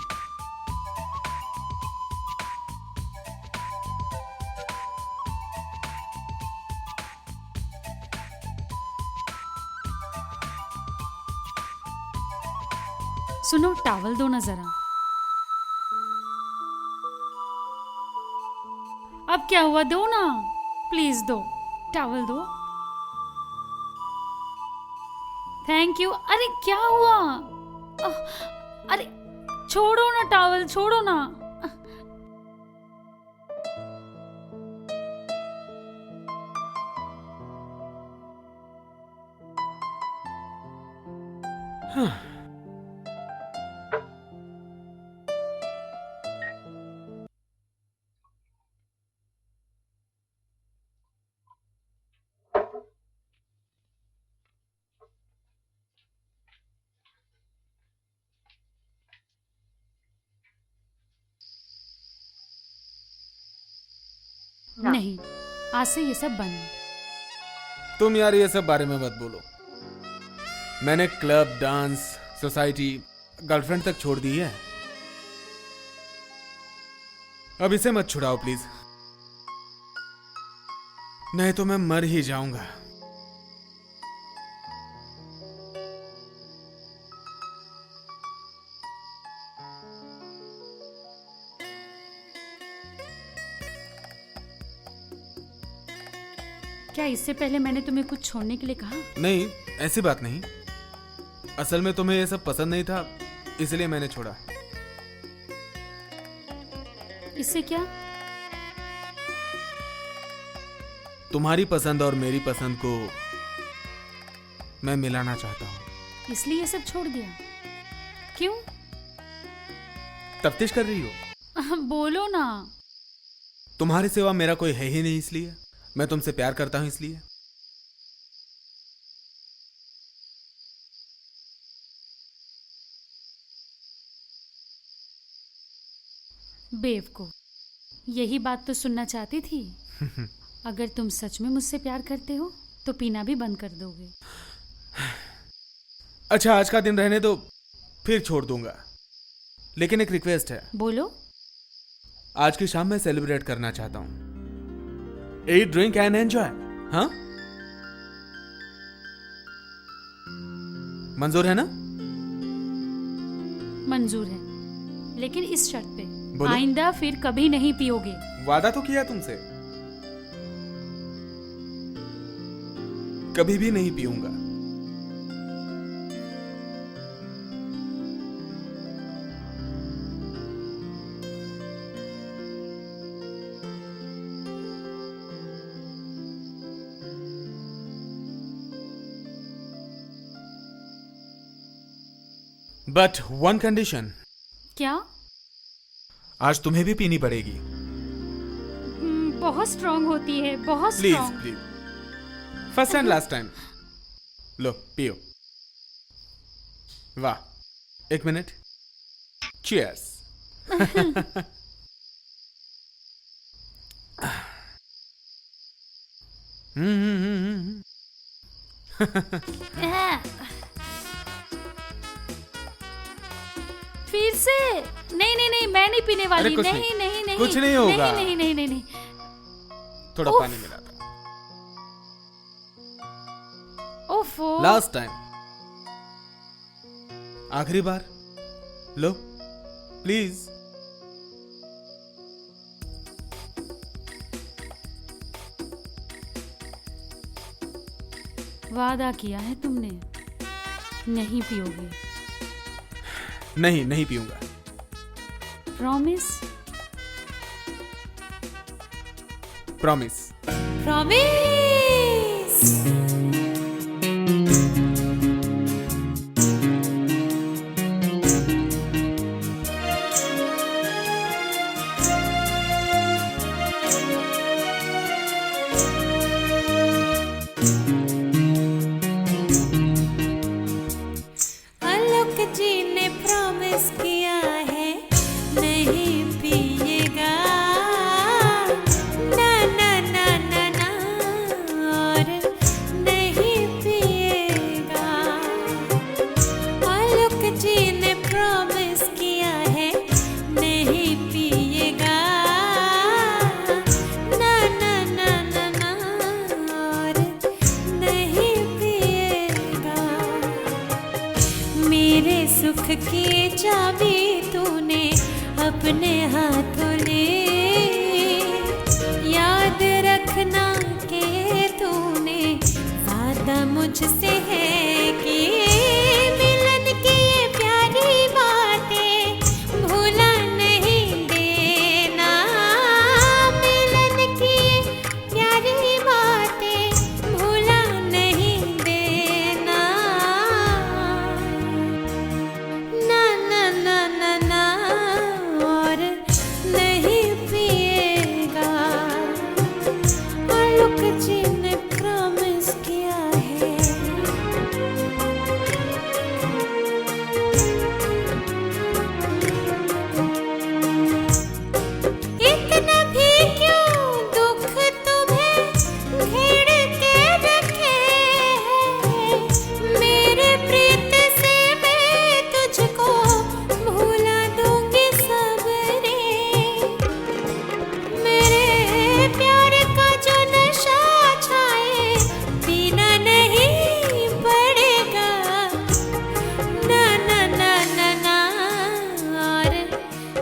D: सुनो, टॉवल दो ना जरा। अब क्या हुआ, दो ना प्लीज, दो टॉवल दो। Thank you. अरे क्या हुआ? अरे छोड़ो ना टॉवल, छोड़ो ना। नहीं, आज से ये सब बंद।
E: तुम यार ये सब बारे में मत बोलो। मैंने क्लब, डांस, सोसाइटी, गर्लफ्रेंड तक छोड़ दी है। अब इसे मत छुड़ाओ प्लीज, नहीं तो मैं मर ही जाऊंगा।
D: क्या इससे पहले मैंने तुम्हें कुछ छोड़ने के लिए कहा?
E: नहीं, ऐसी बात नहीं। असल में तुम्हें ये सब पसंद नहीं था, इसलिए मैंने छोड़ा।
D: इससे क्या?
E: तुम्हारी पसंद और मेरी पसंद को मैं मिलाना चाहता हूँ।
D: इसलिए ये सब छोड़ दिया? क्यों?
E: तफ्तीश कर रही हो?
D: बोलो ना।
E: तुम्हारे सिवा मेरा कोई है ही नहीं, इसलिए। मैं तुमसे प्यार करता हूं, इसलिए।
D: बेवकूफ, यही बात तो सुनना चाहती थी। अगर तुम सच में मुझसे प्यार करते हो तो पीना भी बंद कर दोगे।
E: अच्छा, आज का दिन रहने दो, फिर छोड़ दूंगा। लेकिन एक रिक्वेस्ट है।
D: बोलो।
E: आज की शाम में सेलिब्रेट करना चाहता हूं। Eat, drink and enjoy. हाँ? मंजूर है ना?
D: मंजूर है, लेकिन इस शर्त पे,
E: बोलो।
D: आइंदा फिर कभी नहीं पियोगे।
E: वादा तो किया तुमसे, कभी भी नहीं पीऊंगा। But one condition.
D: क्या?
E: आज तुम्हें भी पीनी पड़ेगी।
D: बहुत स्ट्रांग होती है, बहुत
E: please
D: strong.
E: Please, first and last time. लो पियो। वाह, एक मिनट। चीयर्स।
D: फिर से? नहीं नहीं नहीं, मैं नहीं पीने वाली।
E: अरे कुछ
D: नहीं
E: नहीं,
D: नहीं नहीं,
E: कुछ नहीं होगा।
D: नहीं नहीं नहीं नहीं, नहीं।
E: थोड़ा
D: उफ।
E: पानी मिला था।
D: ओफो।
E: लास्ट टाइम, आखिरी बार। लो प्लीज।
D: वादा किया है तुमने, नहीं पियोगे।
E: नहीं, नहीं पीऊंगा।
D: प्रॉमिस?
E: प्रॉमिस।
G: प्रॉमिस। आलोक जी ने प्रॉमिस किया है, नहीं पिएगा। ना ना ना ना ना।
J: सुख की चाबी तूने अपने हाथों ले, याद रखना के तूने वादा मुझसे है कि मिलन की ये प्यारी बातें भूला नहीं देना, मिलन की ये प्यारी बातें भूला नहीं देना। ना ना ना ना ना और नहीं पिएगा, आलोक जी ने प्रॉमिस किया है। इतना भी क्यों दुख तुम्हें घेर के रखे है, मेरे प्रीत से मैं तुझको भूला दूंगी सबरे, मेरे प्यार का जो नशा छाए पीना नहीं पड़ेगा। ना ना ना ना ना और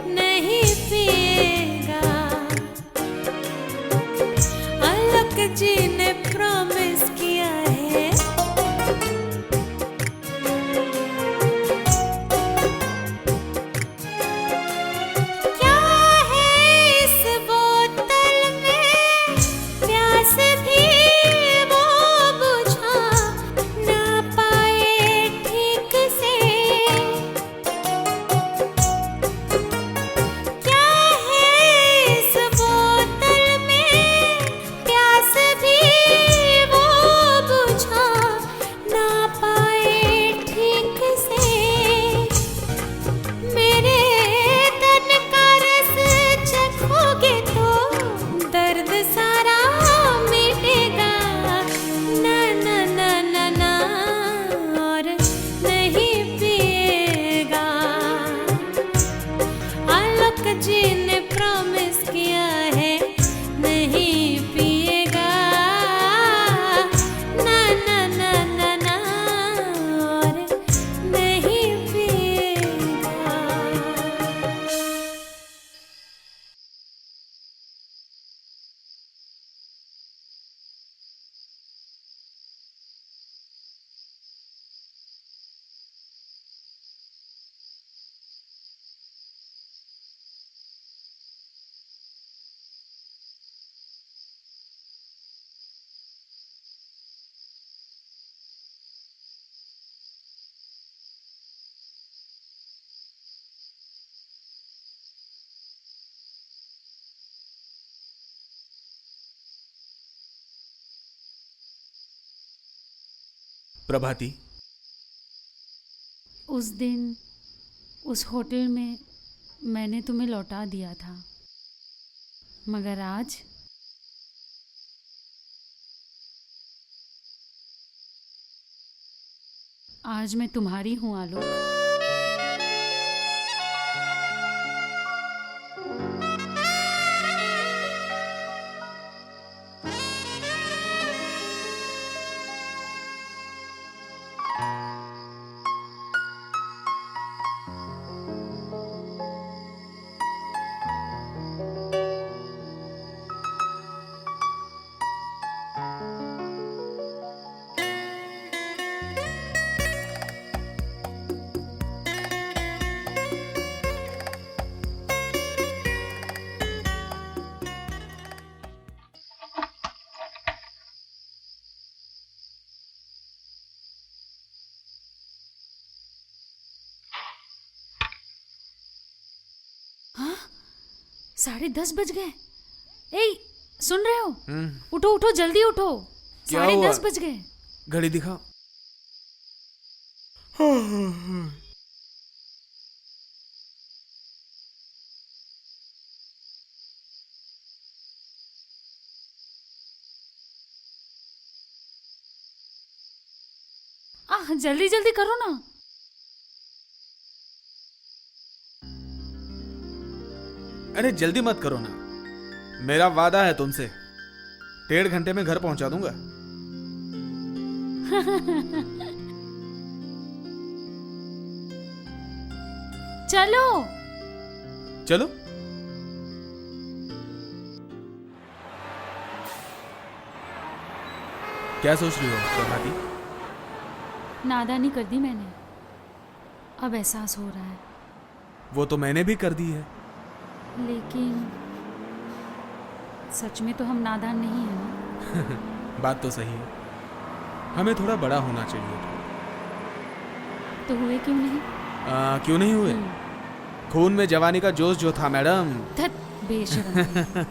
J: नहीं पिएगा, अलक जी ने प्रॉमिस किया है। क्या है इस बोतल में, प्यास भी वो बुझा ना पाए ठीक से, क्या है इस बोतल में, प्यास भी वो बुझा ना पाए ठीक से, मेरे तन का रस चखोगे तो दर्द सारा मिटेगा। ना ना ना ना ना और नहीं पिएगा, आलोक जी ने प्रॉमिस किया है नहीं पिएगा। ना ना ना ना ना और नहीं पिएगा।
E: प्रभाती,
D: उस दिन उस होटल में मैंने तुम्हें लौटा दिया था, मगर आज मैं तुम्हारी हूँ आलोक। हाँ, 10:30 बज गए। ए, सुन रहे हो? उठो उठो, जल्दी उठो।
E: क्या हुआ?
D: 10:30 बज गए।
E: घड़ी दिखाओ।
D: जल्दी जल्दी करो ना।
E: अरे जल्दी मत करो ना, मेरा वादा है तुमसे, 1.5 घंटे में घर पहुंचा दूंगा।
D: चलो।
E: चलो। क्या सोच रही हो प्रभाती?
D: नादानी कर दी मैंने, अब एहसास हो रहा है।
E: वो तो मैंने भी कर दी है।
D: लेकिन सच में तो हम नादान नहीं है ना।
E: बात तो सही है, हमें थोड़ा बड़ा होना चाहिए था।
D: तो हुए क्यों नहीं?
E: क्यों नहीं हुए? खून में जवानी का जोश जो था मैडम।
D: धत बेशरम।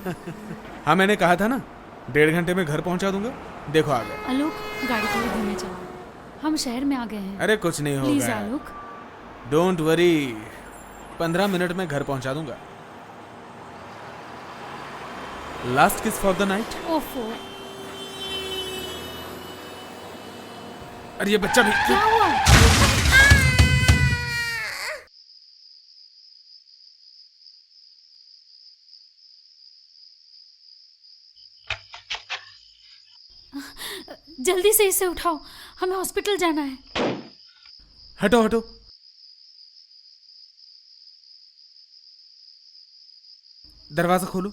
E: हाँ मैंने कहा था ना 1.5 घंटे में घर पहुंचा दूंगा। देखो आ गए।
D: आलोक गाड़ी थोड़ी धीमे चला, हम शहर में आ गए हैं।
E: अरे कुछ नहीं
D: प्लीज
E: होगा।
D: आलोक।
E: डोंट वरी, 15 मिनट में घर पहुंचा दूंगा। लास्ट किस फॉर द नाइट।
D: ओफो,
E: अरे ये बच्चा भी।
D: क्या हुआ? जल्दी से इसे उठाओ, हमें हॉस्पिटल जाना है।
E: हटो हटो। दरवाजा खोलो।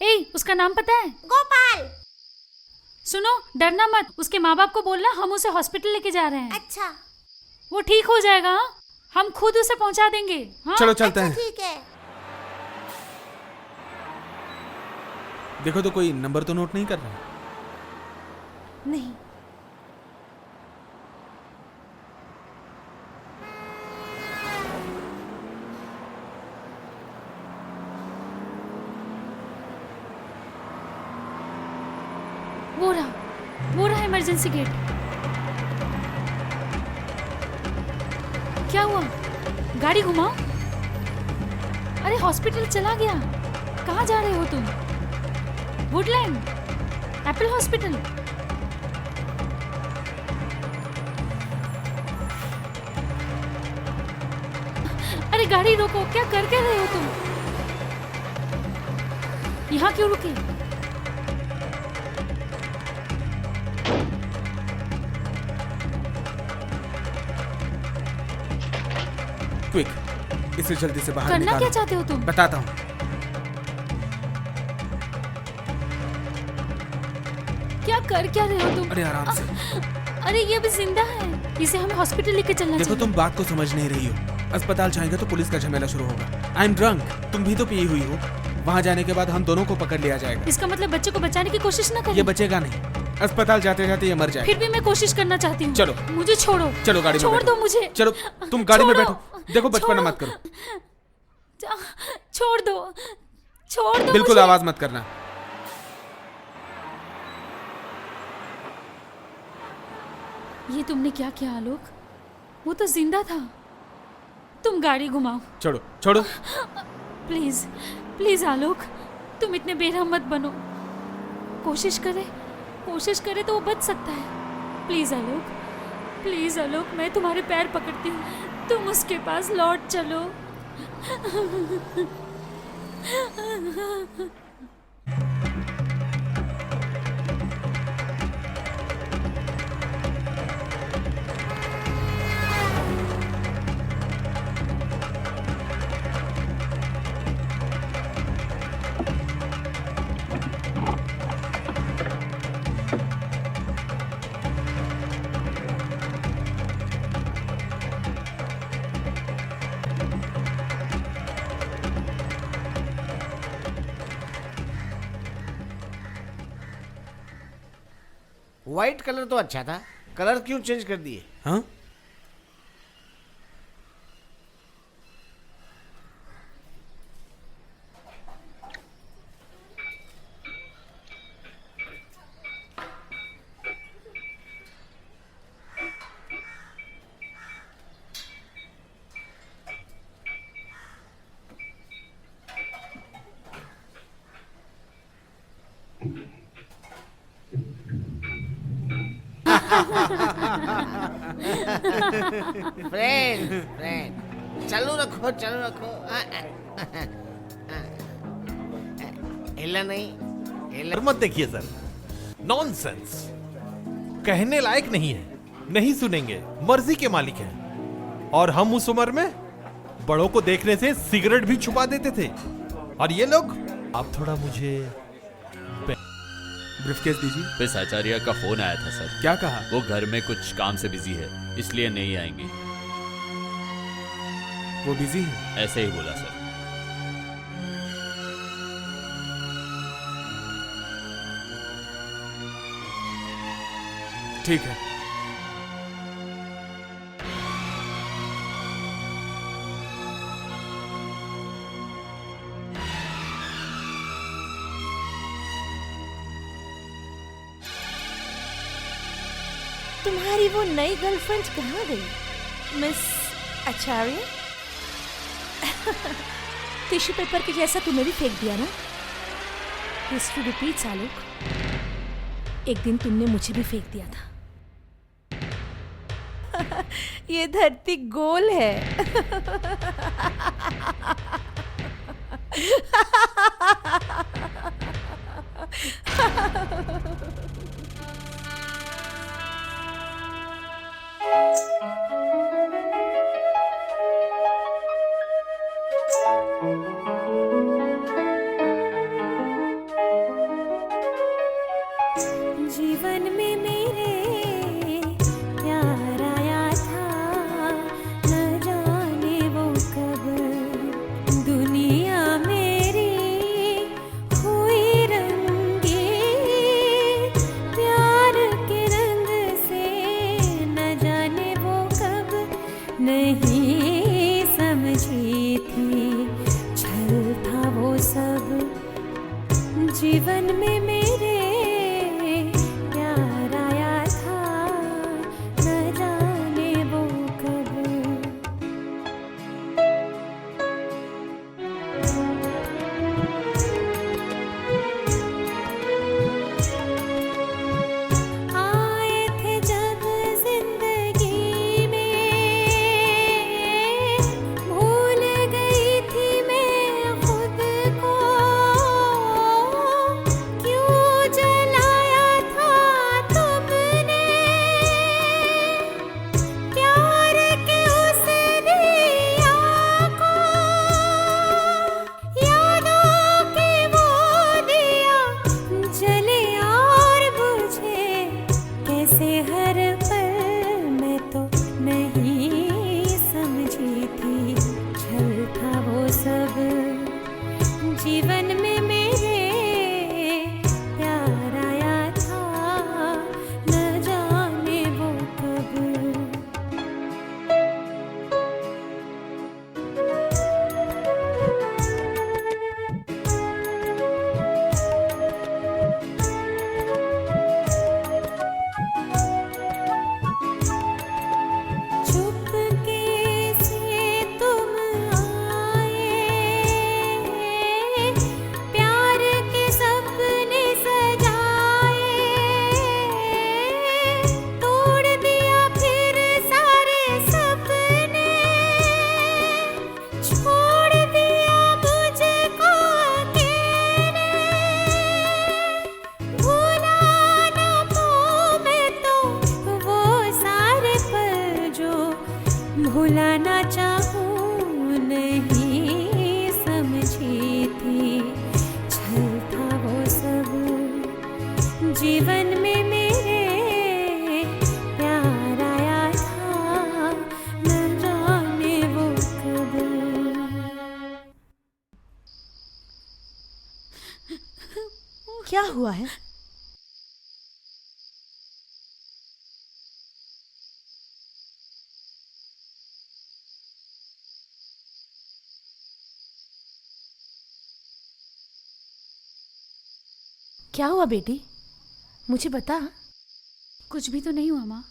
D: ए, उसका नाम पता है?
G: गोपाल।
D: सुनो, डरना मत, उसके माँ बाप को बोलना हम उसे हॉस्पिटल लेके जा रहे हैं।
G: अच्छा
D: वो ठीक हो जाएगा, हाँ? हम खुद उसे पहुंचा देंगे। हाँ?
E: चलो चलते हैं।
G: ठीक है।
E: देखो तो कोई नंबर तो नोट नहीं कर रहा है।
C: नहीं,
D: वो रहा इमरजेंसी गेट। क्या हुआ? गाड़ी घुमाओ। अरे हॉस्पिटल चला गया। कहाँ जा रहे हो तुम? Woodland, Apple hospital. अरे गाड़ी रोको, क्या कर के रहे हो तुम? यहाँ क्यों रुके?
E: क्विक, इसे जल्दी से बाहर
D: करना
E: निकालो।
D: क्या चाहते हो तुम?
E: बताता हूँ।
D: क्या रहे हो तुम?
E: अरे आराम से।
D: अरे ये भी जिंदा है, इसे हमें हॉस्पिटल लेके चलना
E: देखो
D: चाहिए।
E: तुम बात को समझ नहीं रही हो। अस्पताल जाएंगे तो पुलिस का झमेला शुरू होगा। आई एम ड्रंक, तुम भी तो पी हुई हो। वहाँ जाने के बाद हम दोनों को पकड़ लिया जाएगा।
D: इसका मतलब बच्चे को बचाने की कोशिश ना करें।
E: ये बचेगा नहीं, अस्पताल जाते जाते ये मर जाएगा।
D: फिर भी मैं कोशिश करना चाहती हूँ।
E: चलो।
D: मुझे छोड़ो।
E: चलो गाड़ी में
D: छोड़
E: बैठो।
D: दो मुझे।
E: चलो तुम गाड़ी में
D: छोड़ो।
E: बैठो। देखो बचपना मत करो।
D: छोड़ दो, छोड़ दो
E: बिल्कुल
D: मुझे।
E: आवाज मत करना।
D: ये तुमने क्या किया आलोक? वो तो जिंदा था। तुम गाड़ी घुमाओ।
E: छोड़ो छोड़ो।
D: प्लीज प्लीज आलोक, तुम इतने बेरहम मत बनो। कोशिश करे तो वो बच सकता है। प्लीज आलोक, मैं तुम्हारे पैर पकड़ती हूँ, तुम उसके पास लौट चलो।
B: व्हाइट कलर तो अच्छा था, कलर क्यों चेंज कर दिए?
E: हाँ
B: फ्रेंड चालू रखो। हिला नहीं,
F: मत देखिए सर, नॉनसेंस, कहने लायक नहीं है, नहीं सुनेंगे, मर्जी के मालिक हैं। और हम उस उम्र में बड़ों को देखने से सिगरेट भी छुपा देते थे, और ये लोग। आप थोड़ा मुझे
E: ब्रीफकेस दीजिए।
I: बस आचार्य का फोन आया था सर।
E: क्या कहा?
I: वो घर में कुछ काम से बिजी है, इसलिए नहीं आएंगे।
E: वो बिजी है?
I: ऐसे ही बोला सर।
E: ठीक है।
C: तुम्हारी वो नई गर्लफ्रेंड कहाँ गई, मिस आचार्य? टिश्यू पेपर के जैसा तुम्हें भी फेंक दिया ना। हिस्ट्री रिपीट्स आलोक, एक दिन तुमने मुझे भी फेंक दिया था। ये धरती गोल है।
J: जीवन में मेरे प्यार आया था, न जाने वो कब दुनिया मेरी हुई रंगी। प्यार के रंग से न जाने वो कब नहीं समझी थी, छल था वो सब। जीवन में मेरे प्यार आया था, न जाने वो कब। आए थे जब जिंदगी में, भूल गई थी मैं खुद को। क्यों जलाया था तुमने प्यार के उस दिया को। यादों के वो दिया जले और बुझे कैसे हर पल, मैं तो नहीं समझी थी, छल था वो सब। जीवन में मेरे प्यार आया था, न जाने वो कब। चुपके से तुम आए, प्यार के सपने सजाए। तोड़ दिया फिर सारे सपने, छोड़ दिया मुझको अकेले। भूला ना पाऊं मैं तो वो सारे पल जो भुलाना चाहूं, नहीं समझी थी, छल था वो सब। जीवन में मेरे प्यार आया था, न जाने वो कब।
C: क्या हुआ है? क्या हुआ बेटी, मुझे बता।
D: कुछ भी तो नहीं हुआ माँ।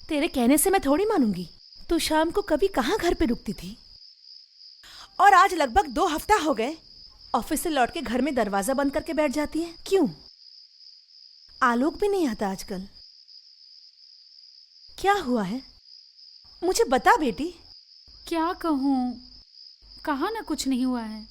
C: तेरे कहने से मैं थोड़ी मानूंगी। तू शाम को कभी कहाँ घर पे रुकती थी, और आज लगभग 2 हफ्ता हो गए ऑफिस से लौट के घर में दरवाजा बंद करके बैठ जाती है। क्यों? आलोक भी नहीं आता आजकल। क्या हुआ है, मुझे बता बेटी।
D: क्या कहूँ, कहा ना कुछ नहीं हुआ है।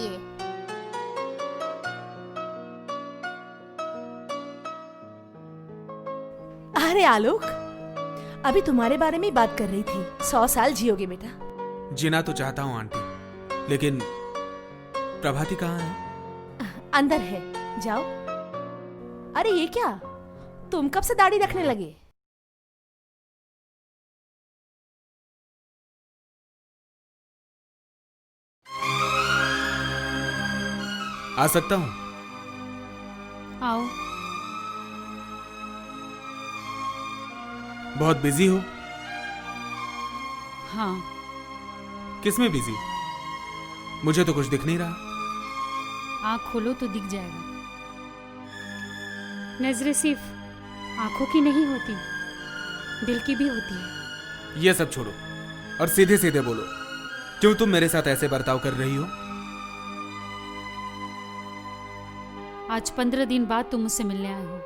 G: चाहिए।
C: अरे आलोक, अभी तुम्हारे बारे में ही बात कर रही थी। 100 साल जियोगे बेटा।
E: जीना तो चाहता हूँ आंटी, लेकिन प्रभाती कहाँ है?
C: अंदर है, जाओ। अरे ये क्या, तुम कब से दाढ़ी रखने लगे?
E: आ सकता हूँ?
D: आओ।
E: बहुत बिजी हो?
D: हाँ।
E: किसमें बिजी? मुझे तो कुछ दिख नहीं रहा।
D: आँख खोलो तो दिख जाएगा। नजरें सिर्फ आंखों की नहीं होती, दिल की भी होती है।
E: ये सब छोड़ो और सीधे सीधे बोलो, क्यों तुम मेरे साथ ऐसे बर्ताव कर रही हो?
D: आज 15 दिन बाद तुम मुझसे मिलने आए हो।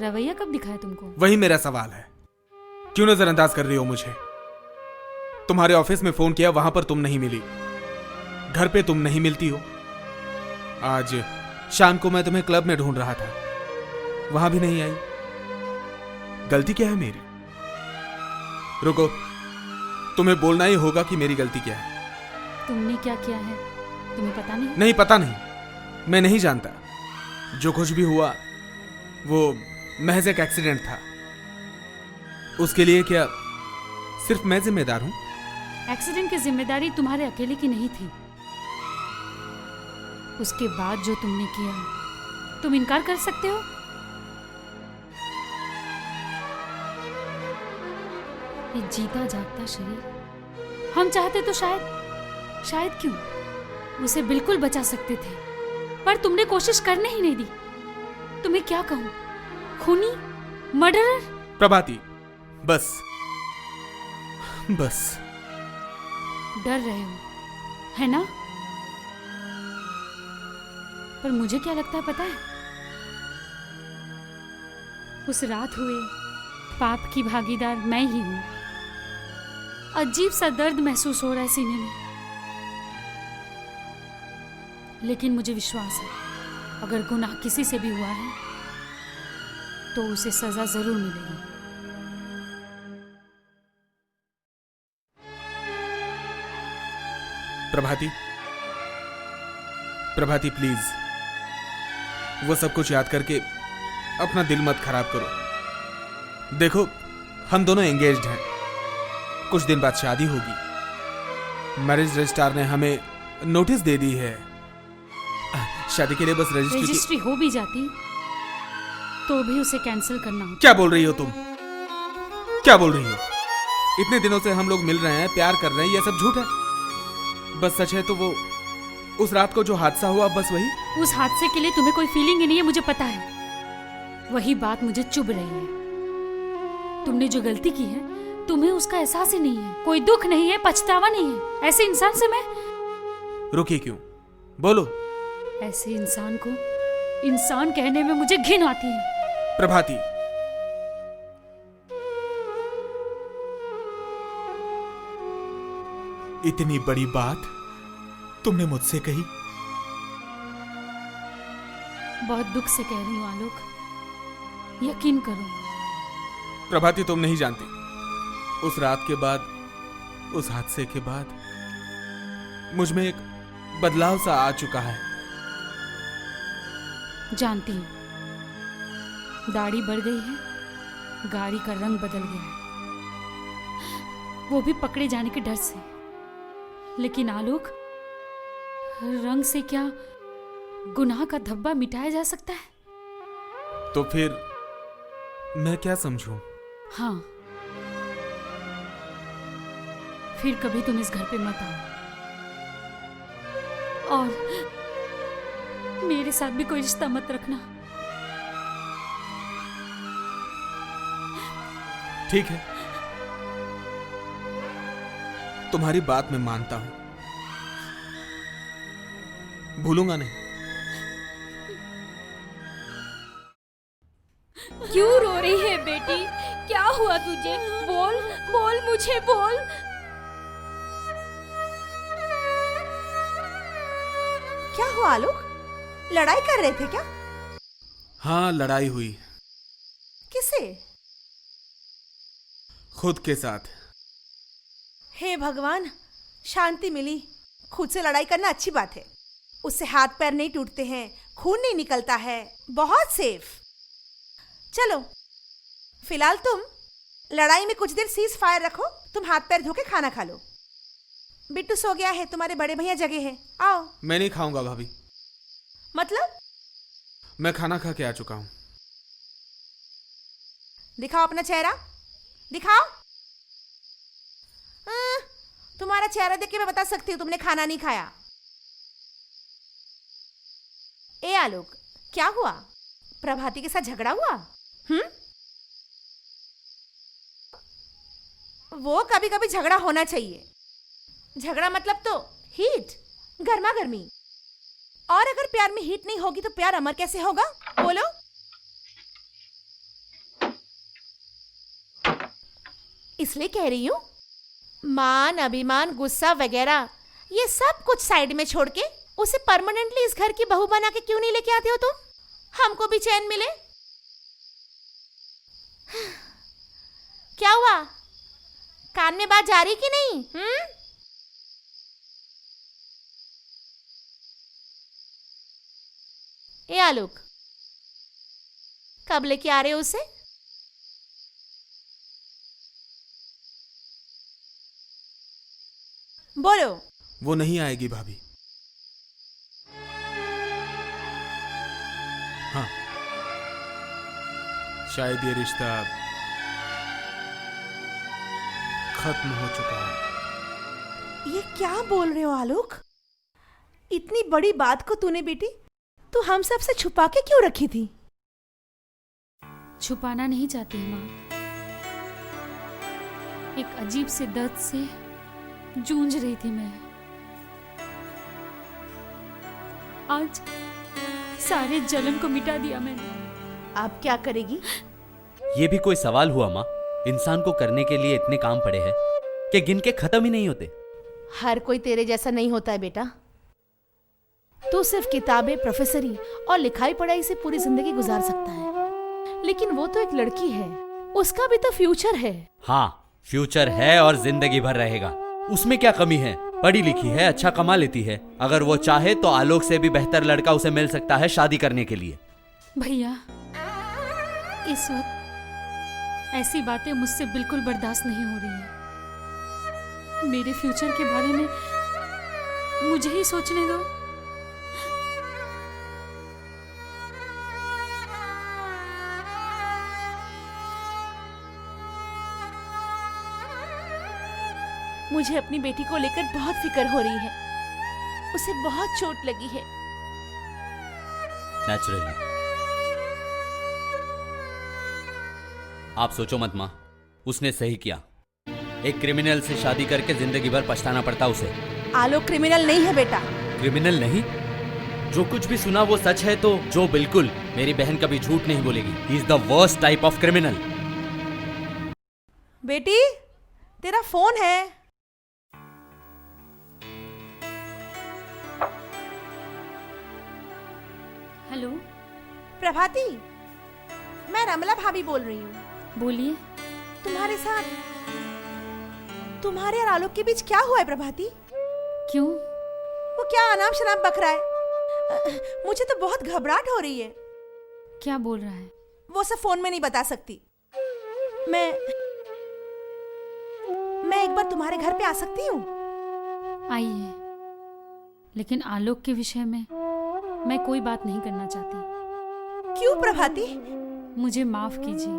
D: रवैया कब दिखाया तुमको?
E: वही मेरा सवाल है, क्यों नजरअंदाज कर रही हो मुझे? तुम्हारे ऑफिस में फोन किया, वहां पर तुम नहीं मिली। घर पे तुम नहीं मिलती हो। आज शाम को मैं तुम्हें क्लब में ढूंढ रहा था, वहां भी नहीं आई। गलती क्या है मेरी? रुको, तुम्हें बोलना ही होगा कि मेरी गलती क्या है।
D: तुमने क्या किया है तुम्हें पता नहीं?
E: नहीं पता नहीं, मैं नहीं जानता। जो कुछ भी हुआ वो महज एक एक्सीडेंट था। उसके लिए क्या सिर्फ मैं जिम्मेदार हूं?
D: एक्सीडेंट की जिम्मेदारी तुम्हारे अकेले की नहीं थी। उसके बाद जो तुमने किया, तुम इनकार कर सकते हो? ये जीता जागता शरीर, हम चाहते तो शायद क्यों उसे बिल्कुल बचा सकते थे, पर तुमने कोशिश करने ही नहीं दी। तुम्हें क्या कहूं, खूनी, मर्डरर।
E: प्रभाती, बस
D: डर रहे हो, है ना? पर मुझे क्या लगता है पता है? उस रात हुए पाप की भागीदार मैं ही हूं। अजीब सा दर्द महसूस हो रहा है सीने में, लेकिन मुझे विश्वास है अगर गुनाह किसी से भी हुआ है तो उसे सजा जरूर मिलेगी।
E: प्रभाती प्लीज, वो सब कुछ याद करके अपना दिल मत खराब करो। देखो, हम दोनों एंगेज्ड हैं, कुछ दिन बाद शादी होगी। मैरिज रजिस्ट्रार ने हमें नोटिस दे दी है। शादी के लिए बस
D: रजिस्ट्री हो भी जाती तो भी उसे कैंसिल करना होता।
E: क्या बोल रही हो तुम? क्या बोल रही हो? इतने दिनों से हम लोग मिल रहे हैं, प्यार कर रहे हैं, ये सब झूठ है। बस सच है तो वो उस रात को जो हादसा हुआ, बस वही।
D: उस हादसे के लिए तुम्हें कोई फीलिंग ही नहीं है, मुझे पता है। वही बात मुझे चुभ रही है। तुमने जो गलती की है, तुम्हें उसका एहसास ही नहीं है, कोई दुख नहीं है, पछतावा नहीं है। ऐसे इंसान से मैं
E: रुकी क्यों? बोलो।
D: ऐसे इंसान को इंसान कहने में मुझे घिन आती है।
E: प्रभाती, इतनी बड़ी बात तुमने मुझसे कही?
D: बहुत दुख से कह रही हूँ आलोक, यकीन करो।
E: प्रभाती, तुम नहीं जानती, उस रात के बाद, उस हादसे के बाद मुझ में एक बदलाव सा आ चुका है।
D: जानती हूँ, दाढ़ी बढ़ गई है, गाड़ी का रंग बदल गया है, वो भी पकड़े जाने के डर से। लेकिन आलोक, रंग से क्या गुनाह का धब्बा मिटाया जा सकता है?
E: तो फिर मैं क्या समझूं?
D: हाँ, फिर कभी तुम इस घर पे मत आओ और मेरे साथ भी कोई रिश्ता मत रखना।
E: ठीक है, तुम्हारी बात मैं मानता हूं, भूलूंगा नहीं।
J: क्यों रो रही है बेटी? क्या हुआ तुझे? बोल बोल, मुझे बोल।
C: आलोक? लड़ाई कर रहे थे क्या?
E: हाँ, लड़ाई हुई।
C: किससे?
E: खुद के साथ।
C: हे भगवान, शांति मिली। खुद से लड़ाई करना अच्छी बात है। उससे हाथ पैर नहीं टूटते हैं, खून नहीं निकलता है, बहुत सेफ। चलो, फिलहाल तुम लड़ाई में कुछ देर सीज फायर रखो। तुम हाथ पैर धो के खाना खा लो। बिट्टू सो गया है, तुम्हारे बड़े भैया जगे हैं। आओ।
E: मैं नहीं खाऊंगा भाभी।
C: मतलब?
E: मैं खाना खा के आ चुका हूं।
C: दिखाओ अपना चेहरा, दिखाओ। तुम्हारा चेहरा देख के मैं बता सकती हूँ तुमने खाना नहीं खाया। ए आलोक, क्या हुआ? प्रभाती के साथ झगड़ा हुआ? वो कभी कभी झगड़ा होना चाहिए। झगड़ा मतलब तो हीट, गर्मा गर्मी। और अगर प्यार में हीट नहीं होगी तो प्यार अमर कैसे होगा? बोलो। इसलिए कह रही हूं, मान, अभिमान, गुस्सा वगैरह ये सब कुछ साइड में छोड़ के उसे परमानेंटली इस घर की बहू बना के क्यों नहीं लेके आते हो तुम? हमको भी चैन मिले। क्या हुआ? कान में बात जा रही कि नहीं? ए आलोक, कब लेके आ रहे हो उसे? बोलो।
E: वो नहीं आएगी भाभी। हाँ, शायद ये रिश्ता खत्म हो चुका है।
C: ये क्या बोल रहे हो आलोक? इतनी बड़ी बात को तूने बेटी तू हम सब से छुपा के क्यों रखी थी?
D: छुपाना नहीं चाहती माँ। एक अजीब से दर्द से जूझ रही थी मैं। आज सारे जलन को मिटा दिया मैंने।
C: अब क्या करेगी?
I: ये भी कोई सवाल हुआ माँ? इंसान को करने के लिए इतने काम पड़े हैं कि गिन के खत्म ही नहीं होते।
C: हर कोई तेरे जैसा नहीं होता है बेटा। तू सिर्फ किताबें, प्रोफेसरी और लिखाई पढ़ाई से पूरी जिंदगी गुजार सकता है, लेकिन वो तो एक लड़की है, उसका भी तो फ्यूचर है।
I: हाँ, फ्यूचर है और जिंदगी भर रहेगा। उसमें क्या कमी है? पढ़ी लिखी है, अच्छा कमा लेती है। अगर वो चाहे तो आलोक से भी बेहतर लड़का उसे मिल सकता है शादी करने के लिए।
D: भैया, इस वक्त ऐसी बातें मुझसे बिल्कुल बर्दाश्त नहीं हो रही है। मेरे फ्यूचर के बारे में मुझे ही सोचने दो।
C: मुझे अपनी बेटी को लेकर बहुत फिक्र हो रही है। उसे बहुत चोट लगी है।
I: नेचुरली। आप सोचो मत माँ, उसने सही किया। एक क्रिमिनल से शादी करके जिंदगी भर पछताना पड़ता उसे।
C: आलोक क्रिमिनल नहीं है बेटा।
I: क्रिमिनल नहीं? जो कुछ भी सुना वो सच है तो? जो बिल्कुल। मेरी बहन कभी झूठ नहीं बोलेगी। He is the worst type of criminal.
C: बेटी, तेरा फोन है।
D: हेलो
C: प्रभाती, मैं रमला भाभी बोल रही हूँ।
D: बोलिए।
C: तुम्हारे साथ, तुम्हारे और आलोक के बीच क्या हुआ है प्रभाती?
D: क्यों?
C: वो क्या अनाप शनाप बक रहा है? मुझे तो बहुत घबराहट हो रही है।
D: क्या बोल रहा है?
C: वो सब फोन में नहीं बता सकती। मैं एक बार तुम्हारे घर पे आ सकती हूँ?
D: आइए, लेकिन आलोक के विषय में मैं कोई बात नहीं करना चाहती।
C: क्यों प्रभाती?
D: मुझे माफ कीजिए,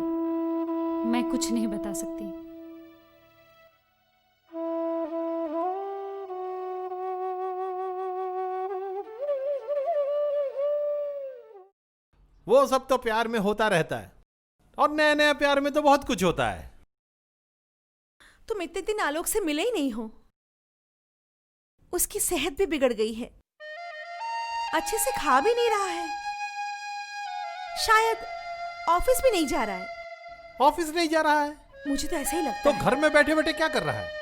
D: मैं कुछ नहीं बता सकती।
F: वो सब तो प्यार में होता रहता है, और नए नए प्यार में तो बहुत कुछ होता है।
C: तुम इतने दिन आलोक से मिले ही नहीं हो। उसकी सेहत भी बिगड़ गई है, अच्छे से खा भी नहीं रहा है, शायद ऑफिस भी नहीं जा रहा है।
F: ऑफिस नहीं जा रहा है?
C: मुझे तो ऐसा ही लगता
F: तो
C: है।
F: घर में बैठे बैठे क्या कर रहा है?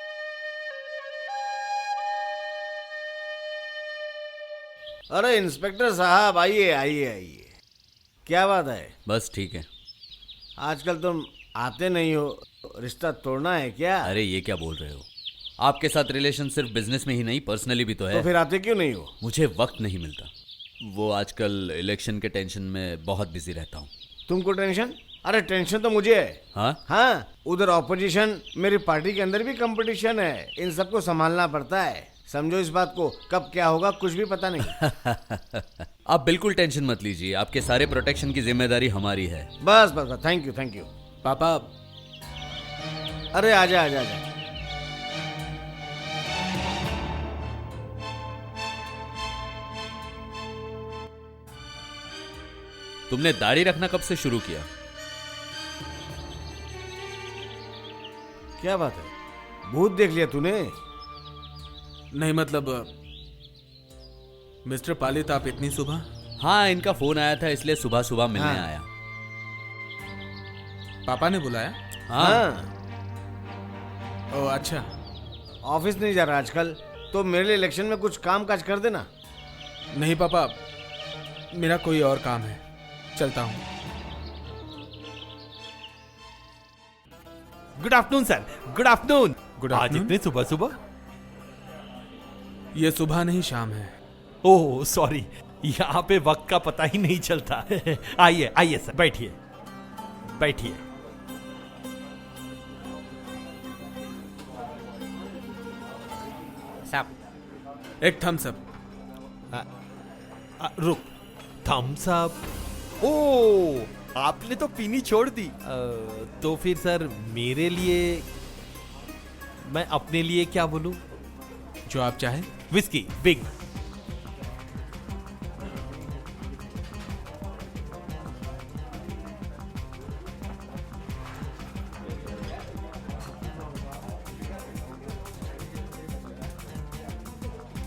B: अरे इंस्पेक्टर साहब, आइए आइए आइए। क्या बात है?
I: बस ठीक है।
B: आजकल तुम आते नहीं हो, रिश्ता तोड़ना है क्या?
I: अरे ये क्या बोल रहे हो? आपके साथ रिलेशन सिर्फ बिजनेस में ही नहीं, पर्सनली भी तो है।
B: तो फिर आते क्यों नहीं हो?
I: मुझे वक्त नहीं मिलता। वो आजकल इलेक्शन के टेंशन में बहुत बिजी रहता हूँ।
B: तुमको टेंशन? अरे टेंशन तो मुझे है। हाँ, उधर ऑपोजिशन, मेरी पार्टी के अंदर भी कंपटीशन है। इन सबको संभालना पड़ता है। समझो इस बात को, कब क्या होगा कुछ भी पता नहीं।
I: आप बिल्कुल टेंशन मत लीजिए, आपके सारे प्रोटेक्शन की जिम्मेदारी हमारी है।
B: बस बस बस, थैंक यू थैंक यू।
E: पापा,
B: अरे आजा आजा आजा।
I: तुमने दाढ़ी रखना कब से शुरू किया?
B: क्या बात है, भूत देख लिया तूने?
E: नहीं मतलब मिस्टर पालित, आप इतनी सुबह?
I: हाँ, इनका फोन आया था इसलिए सुबह सुबह मिलने
B: हाँ।
I: आया।
E: पापा ने बुलाया?
I: हाँ।
E: ओ अच्छा।
B: ऑफिस नहीं जा रहा आजकल, तो मेरे लिए इलेक्शन में कुछ काम काज कर देना।
E: नहीं पापा, मेरा कोई और काम है, चलता हूँ।
F: Good afternoon sir, good afternoon.
E: Good
F: आज
E: आफ्टरनून।
F: इतने सुबह सुबह?
E: ये सुबह नहीं शाम है।
F: ओह सॉरी, यहाँ पे वक्त का पता ही नहीं चलता। आइए आइए सर, बैठिए बैठिए।
E: साहब, एक थम्स अप।
F: रुक, थम्स अप? ओ, आपने तो पीनी छोड़ दी। तो फिर सर मेरे लिए, मैं अपने लिए क्या बोलूं?
E: जो आप चाहे।
F: Whisky big.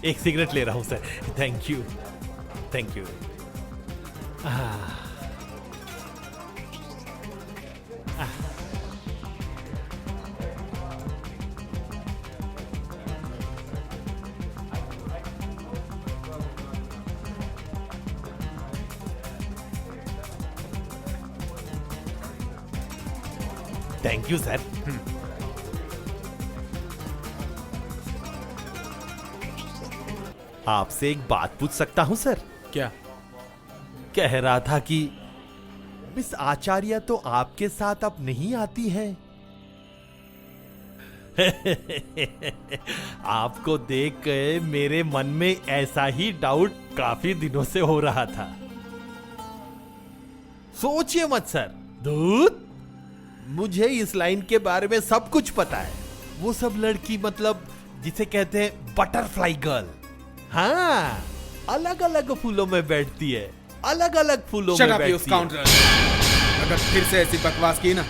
F: एक सिगरेट ले रहा हूं sir. Thank you thank you. Thank you sir. आपसे एक बात पूछ सकता हूं सर?
E: क्या?
F: कह रहा था कि मिस आचार्य तो आपके साथ अब नहीं आती हैं। आपको देख के मेरे मन में ऐसा ही डाउट काफी दिनों से हो रहा था। सोचिए मत सर, दूत, मुझे इस लाइन के बारे में सब कुछ पता है। वो सब लड़की मतलब जिसे कहते हैं बटरफ्लाई गर्ल, हाँ, अलग अलग फूलों में बैठती है, अलग अलग फूलों में बैठती है।
E: स्काउंड्रल, अगर फिर से ऐसी बकवास की ना।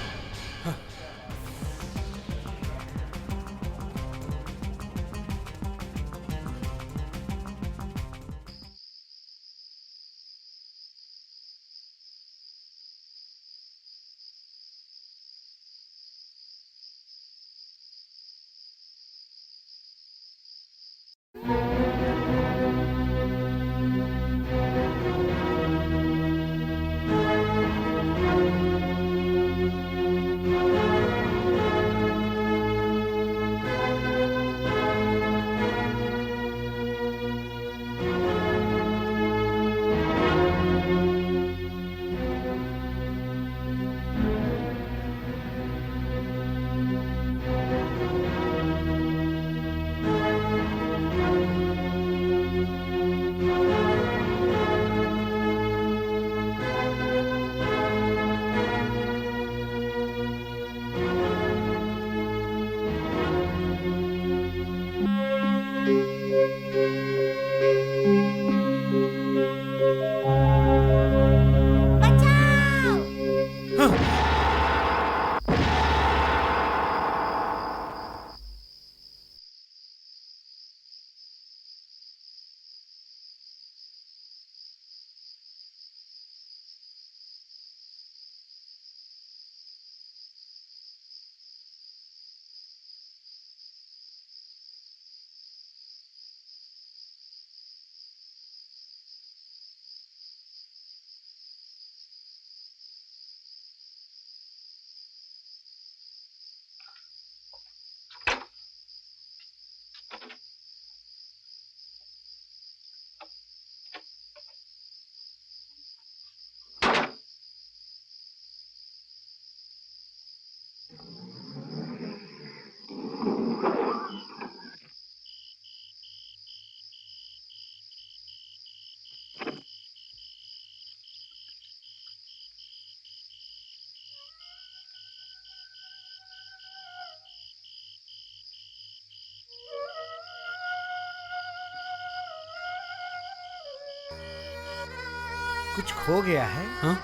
B: कुछ खो गया है?
E: हाँ?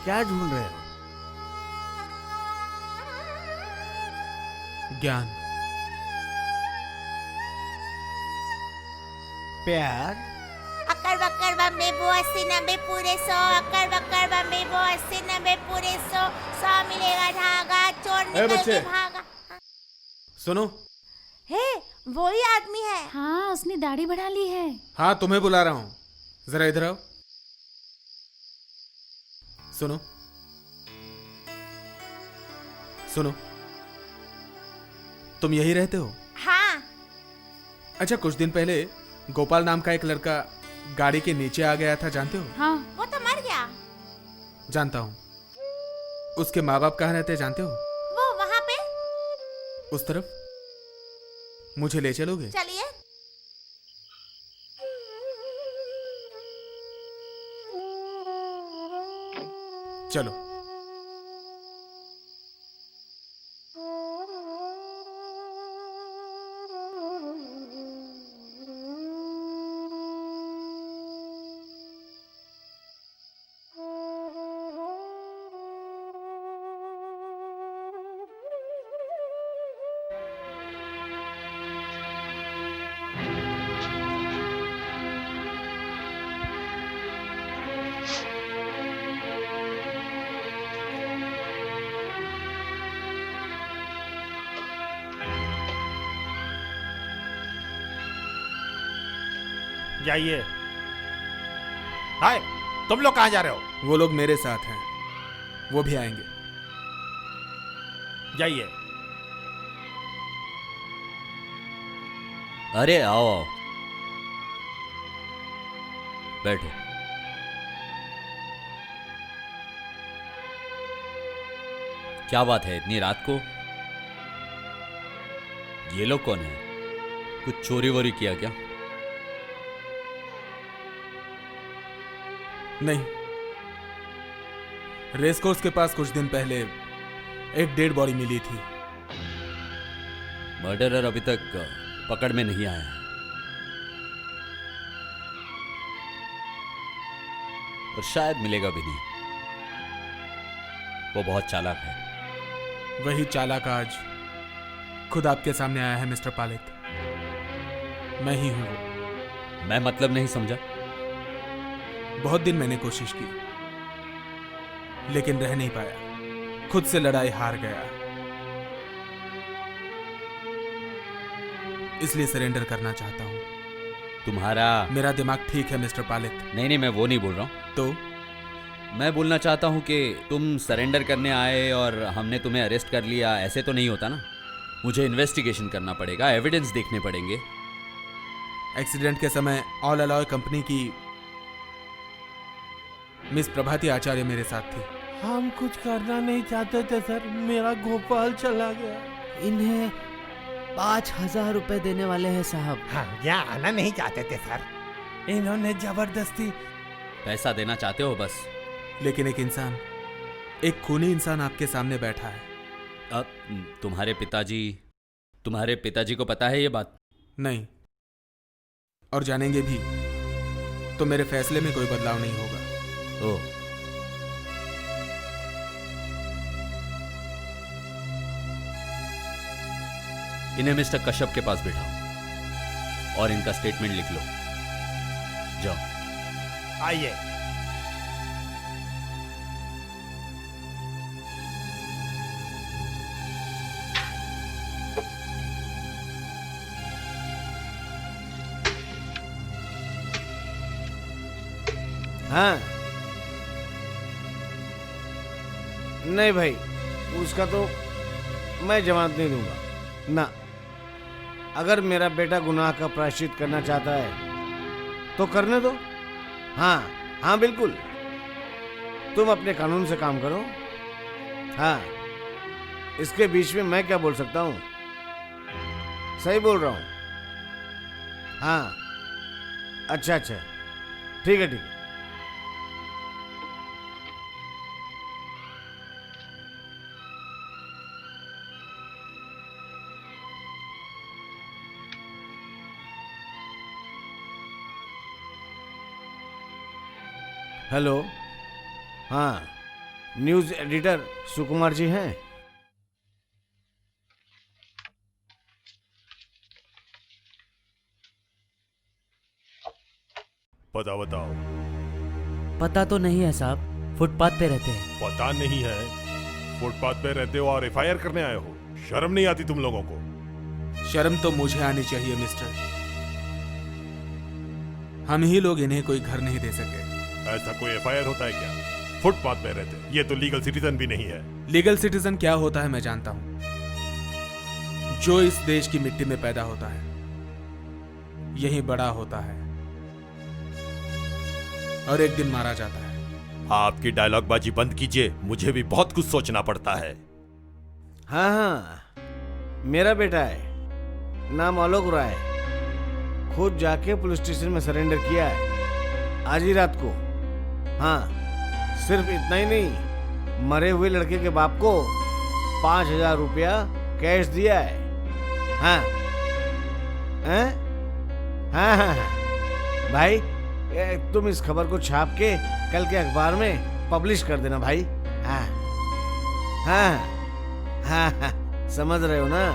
B: क्या ढूंढ रहे हो?
E: ज्ञान।
B: प्यार?
G: अक्कर बक्कर बम्बे बो 80 90 पूरे 100, अक्कर बक्कर बम्बे बो 80 90 पूरे 100, 100 मिलेगा धागा, चोर निकल
E: बच्चे।
G: के भागा।
E: सुनो।
G: हे, वही आदमी है।
D: हाँ, उसने दाढ़ी बढ़ा ली है।
E: हाँ, तुम्हें बुला रहा हूं, जरा इधर आओ। सुनो सुनो, तुम यही रहते हो?
G: हाँ।
E: अच्छा, कुछ दिन पहले गोपाल नाम का एक लड़का गाड़ी के नीचे आ गया था, जानते हो?
D: हाँ।
G: वो तो मर गया।
E: जानता हूँ। उसके माँ बाप कहाँ रहते हैं, जानते हो?
G: वो वहाँ पे।
E: उस तरफ। मुझे ले चलोगे?
G: चलिए।
E: चलो।
F: जाइए। हाय, तुम लोग कहाँ जा रहे हो?
E: वो लोग मेरे साथ हैं, वो भी आएंगे।
F: जाइए।
I: अरे आओ आओ, बैठो। क्या बात है इतनी रात को? ये लोग कौन है? कुछ चोरी वोरी किया क्या?
E: नहीं, रेस कोर्स के पास कुछ दिन पहले एक डेड बॉडी मिली थी।
I: मर्डरर अभी तक पकड़ में नहीं आया है। और शायद मिलेगा भी नहीं। वो बहुत चालाक है।
E: वही चालाक आज खुद आपके सामने आया है मिस्टर पालित। मैं ही हूं वो।
I: मैं मतलब नहीं समझा।
E: बहुत दिन मैंने कोशिश की, लेकिन रह नहीं पाया। खुद से लड़ाई हार गया, इसलिए सरेंडर करना चाहता हूं।
I: तुम्हारा
E: मेरा दिमाग ठीक है मिस्टर पालित।
I: नहीं, मैं वो नहीं बोल रहा हूं।
E: तो
I: मैं बोलना चाहता हूं कि तुम सरेंडर करने आए और हमने तुम्हें अरेस्ट कर लिया, ऐसे तो नहीं होता ना। मुझे इन्वेस्टिगेशन करना पड़ेगा, एविडेंस देखने पड़ेंगे।
E: एक्सीडेंट के समय ऑल अलॉय कंपनी की मिस प्रभाती आचार्य मेरे साथ थी।
K: हम कुछ करना नहीं चाहते थे सर, मेरा गोपाल चला गया।
L: इन्हें 5,000 रुपए देने वाले हैं साहब।
K: हम यहाँ आना नहीं चाहते थे सर, इन्होंने जबरदस्ती।
I: पैसा देना चाहते हो बस।
E: लेकिन एक इंसान, एक खूनी इंसान आपके सामने बैठा है।
I: अब तुम्हारे पिताजी को पता है ये बात?
E: नहीं, और जानेंगे भी तो मेरे फैसले में कोई बदलाव नहीं होगा।
I: ओह, इन्हें मिस्टर कश्यप के पास बिठाओ और इनका स्टेटमेंट लिख लो। जाओ।
F: आइए।
B: हाँ, नहीं भाई, उसका तो मैं जवाब नहीं दूंगा ना। अगर मेरा बेटा गुनाह का प्रायश्चित करना चाहता है तो करने दो। हाँ हाँ बिल्कुल, तुम अपने कानून से काम करो। हाँ, इसके बीच में मैं क्या बोल सकता हूँ? सही बोल रहा हूँ। हाँ, अच्छा, ठीक है। हेलो, हाँ, न्यूज़ एडिटर सुकुमार जी हैं?
F: पता बताओ।
L: पता तो नहीं है साहब, फुटपाथ पे रहते हैं।
F: पता नहीं है, फुटपाथ पे रहते हो और एफआईआर करने आए हो? शर्म नहीं आती तुम लोगों को?
E: शर्म तो मुझे आनी चाहिए मिस्टर। हम ही लोग इन्हें कोई घर नहीं दे सके।
F: ऐसा कोई एफआईआर होता है क्या? फुटपाथ पे रहते, ये तो लीगल सिटीजन भी नहीं है।
E: लीगल सिटीजन क्या होता है मैं जानता हूं। जो इस देश की मिट्टी में पैदा होता है, यही बड़ा होता है और एक दिन मारा जाता है।
F: आपकी डायलॉगबाजी बंद कीजिए, मुझे भी बहुत कुछ सोचना पड़ता है।
B: हाँ हाँ, मेरा बेटा है, नाम आलोक राय। खुद जाके पुलिस स्टेशन में सरेंडर किया है आज ही रात को। हाँ, सिर्फ इतना ही नहीं, मरे हुए लड़के के बाप को 5,000 रुपया कैश दिया है। हाँ हाँ हाँ हाँ हाँ भाई, तुम इस खबर को छाप के कल के अखबार में पब्लिश कर देना भाई। हाँ हाँ हाँ हाँ, समझ रहे हो ना,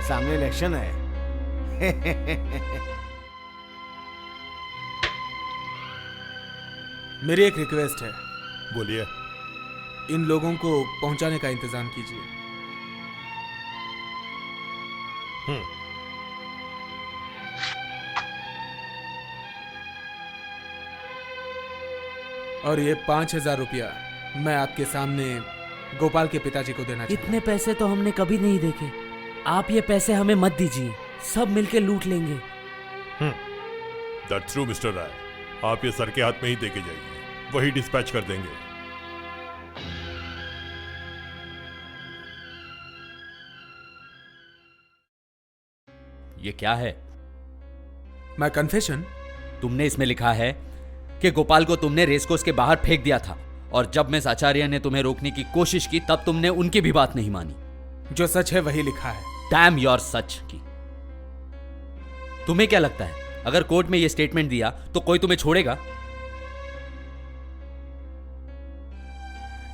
B: सामने इलेक्शन है।
E: मेरी एक रिक्वेस्ट है।
F: बोलिए।
E: इन लोगों को पहुंचाने का इंतजाम कीजिए। और ये 5,000 रुपया मैं आपके सामने गोपाल के पिताजी को देना चाहता हूं।
L: इतने पैसे तो हमने कभी नहीं देखे। आप ये पैसे हमें मत दीजिए, सब मिलके लूट लेंगे।
F: दैट्स ट्रू मिस्टर राय, आप ये सर के हाथ में ही देके जाइए, वही डिस्पैच कर देंगे।
I: ये क्या है?
E: My confession.
I: तुमने इसमें लिखा है कि गोपाल को तुमने रेसकोर्स के बाहर फेंक दिया था, और जब मिस आचार्य ने तुम्हें रोकने की कोशिश की तब तुमने उनकी भी बात नहीं मानी।
E: जो सच है वही लिखा है।
I: डैम योर सच की। तुम्हें क्या लगता है अगर कोर्ट में यह स्टेटमेंट दिया तो कोई तुम्हें छोड़ेगा?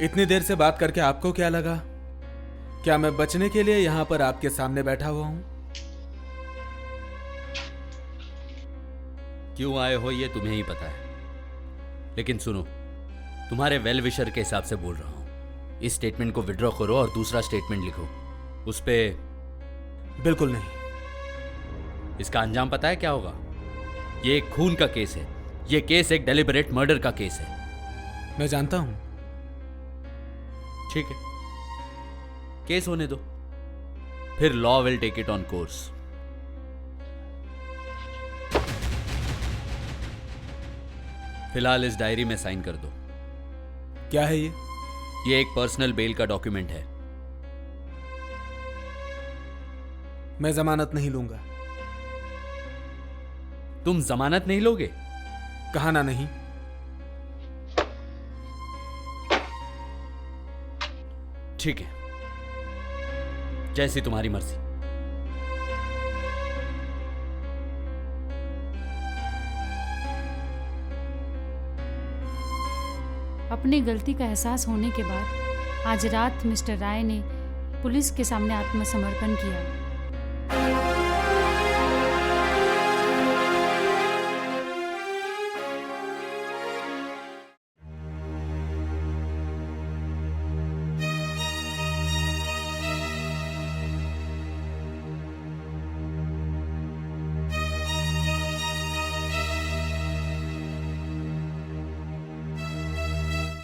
E: इतनी देर से बात करके आपको क्या लगा? क्या मैं बचने के लिए यहां पर आपके सामने बैठा हुआ हूं?
I: क्यों आए हो ये तुम्हें ही पता है, लेकिन सुनो, तुम्हारे वेल विशर के हिसाब से बोल रहा हूं। इस स्टेटमेंट को विड्रॉ करो और दूसरा स्टेटमेंट लिखो उस पे।
E: बिल्कुल नहीं।
I: इसका अंजाम पता है क्या होगा? ये एक खून का केस है। ये केस एक डेलिबरेट मर्डर का केस है।
E: मैं जानता हूं।
I: ठीक है, केस होने दो, फिर law will take it on course. फिलहाल इस डायरी में साइन कर दो।
E: क्या है ये?
I: ये एक पर्सनल बेल का डॉक्यूमेंट है।
E: मैं जमानत नहीं लूंगा।
I: तुम जमानत नहीं लोगे?
E: कहा ना नहीं।
I: ठीक है, जैसी तुम्हारी मर्जी।
D: अपनी गलती का एहसास होने के बाद आज रात मिस्टर राय ने पुलिस के सामने आत्मसमर्पण किया।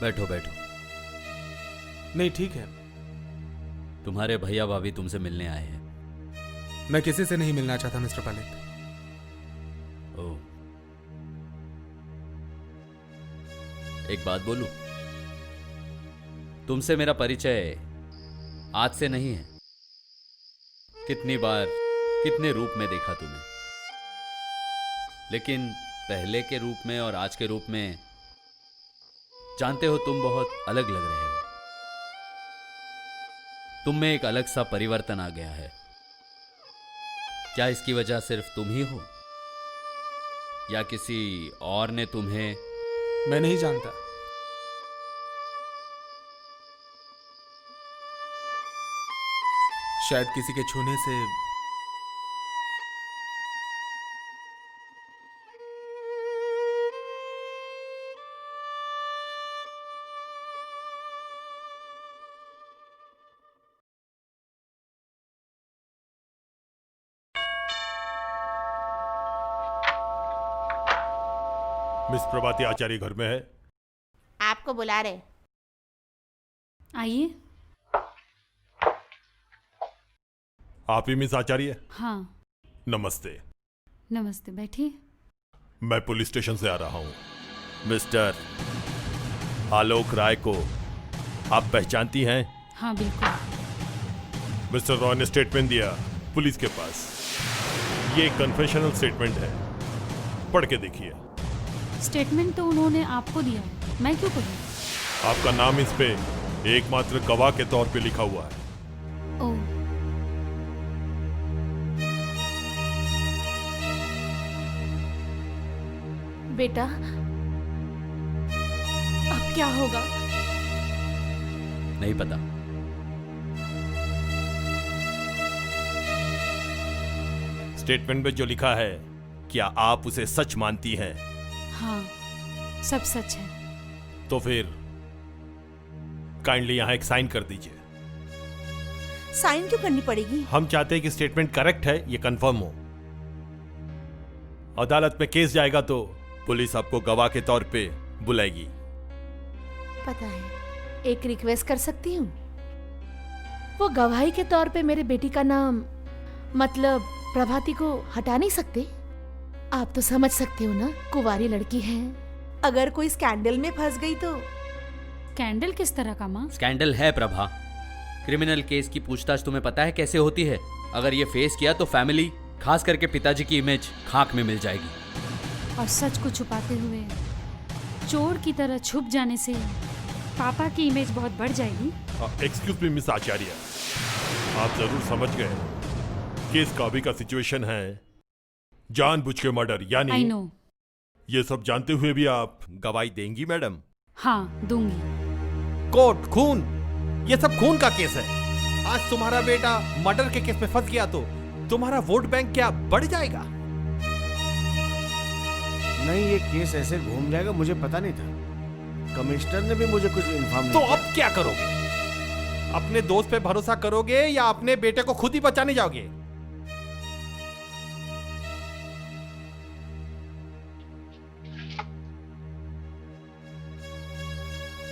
I: बैठो बैठो।
E: नहीं ठीक है।
I: तुम्हारे भैया भाभी तुमसे मिलने आए हैं।
E: मैं किसी से नहीं मिलना चाहता मिस्टर पालित।
I: ओह, एक बात बोलूं? तुमसे मेरा परिचय आज से नहीं है। कितनी बार कितने रूप में देखा तुम्हें, लेकिन पहले के रूप में और आज के रूप में जानते हो तुम बहुत अलग लग रहे हो। तुम में एक अलग सा परिवर्तन आ गया है। क्या इसकी वजह सिर्फ तुम ही हो या किसी और ने तुम्हें?
E: मैं नहीं जानता। शायद किसी के छूने से
F: मिस प्रभाती आचार्य घर में है?
G: आपको बुला रहे।
D: आइए।
F: आप ही मिस आचार्य?
D: हाँ।
F: नमस्ते।
D: नमस्ते, बैठिए।
F: मैं पुलिस स्टेशन से आ रहा हूँ। मिस्टर आलोक राय को आप पहचानती हैं?
D: हाँ बिल्कुल।
F: मिस्टर रॉय ने स्टेटमेंट दिया पुलिस के पास। ये कन्फेशनल स्टेटमेंट है, पढ़ के देखिए।
D: स्टेटमेंट तो उन्होंने आपको दिया है, मैं क्यों पढ़ूं?
F: आपका नाम इस पे एकमात्र गवाह के तौर पे लिखा हुआ है।
D: ओह।
C: बेटा, अब क्या होगा?
I: नहीं पता।
F: स्टेटमेंट में जो लिखा है, क्या आप उसे सच मानती हैं?
D: हाँ, सब सच है।
F: तो फिर काइंडली यहां एक साइन कर दीजिए।
C: साइन क्यों करनी पड़ेगी?
F: हम चाहते हैं कि स्टेटमेंट करेक्ट है, ये कंफर्म हो। अदालत में केस जाएगा तो पुलिस आपको गवाह के तौर पे बुलाएगी।
C: पता है, एक रिक्वेस्ट कर सकती हूँ? वो गवाही के तौर पे मेरे बेटी का नाम, मतलब प्रभाती को हटा नहीं सकते? आप तो समझ सकते हो ना, कुंवारी लड़की है, अगर कोई स्कैंडल में फंस गई तो।
D: स्कैंडल किस तरह का माँ?
I: स्कैंडल है प्रभा। क्रिमिनल केस की पूछताछ तुम्हें पता है कैसे होती है? अगर ये फेस किया तो फैमिली, खास करके पिताजी की इमेज खाक में मिल जाएगी।
D: और सच को छुपाते हुए चोर की तरह छुप जाने से पापा की इमेज बहुत बढ़ जाएगी।
F: एक्सक्यूज मी मिस आचार्य, आप जरूर समझ गए केस का अभी का सिचुएशन है जानबूझ के मर्डर, यानी
D: आई नो।
F: ये सब जानते हुए भी आप गवाही देंगी मैडम?
D: हाँ दूंगी।
F: कोर्ट, खून, ये सब खून का केस है। आज तुम्हारा बेटा मर्डर के केस में फंस गया तो तुम्हारा वोट बैंक क्या बढ़ जाएगा?
B: नहीं, ये केस ऐसे घूम जाएगा, मुझे पता नहीं था। कमिश्नर ने भी मुझे कुछ इन्फॉर्म नहीं
F: तो
B: किया।
F: अब क्या करोगे? अपने दोस्त पे भरोसा करोगे या अपने बेटे को खुद ही बचाने जाओगे?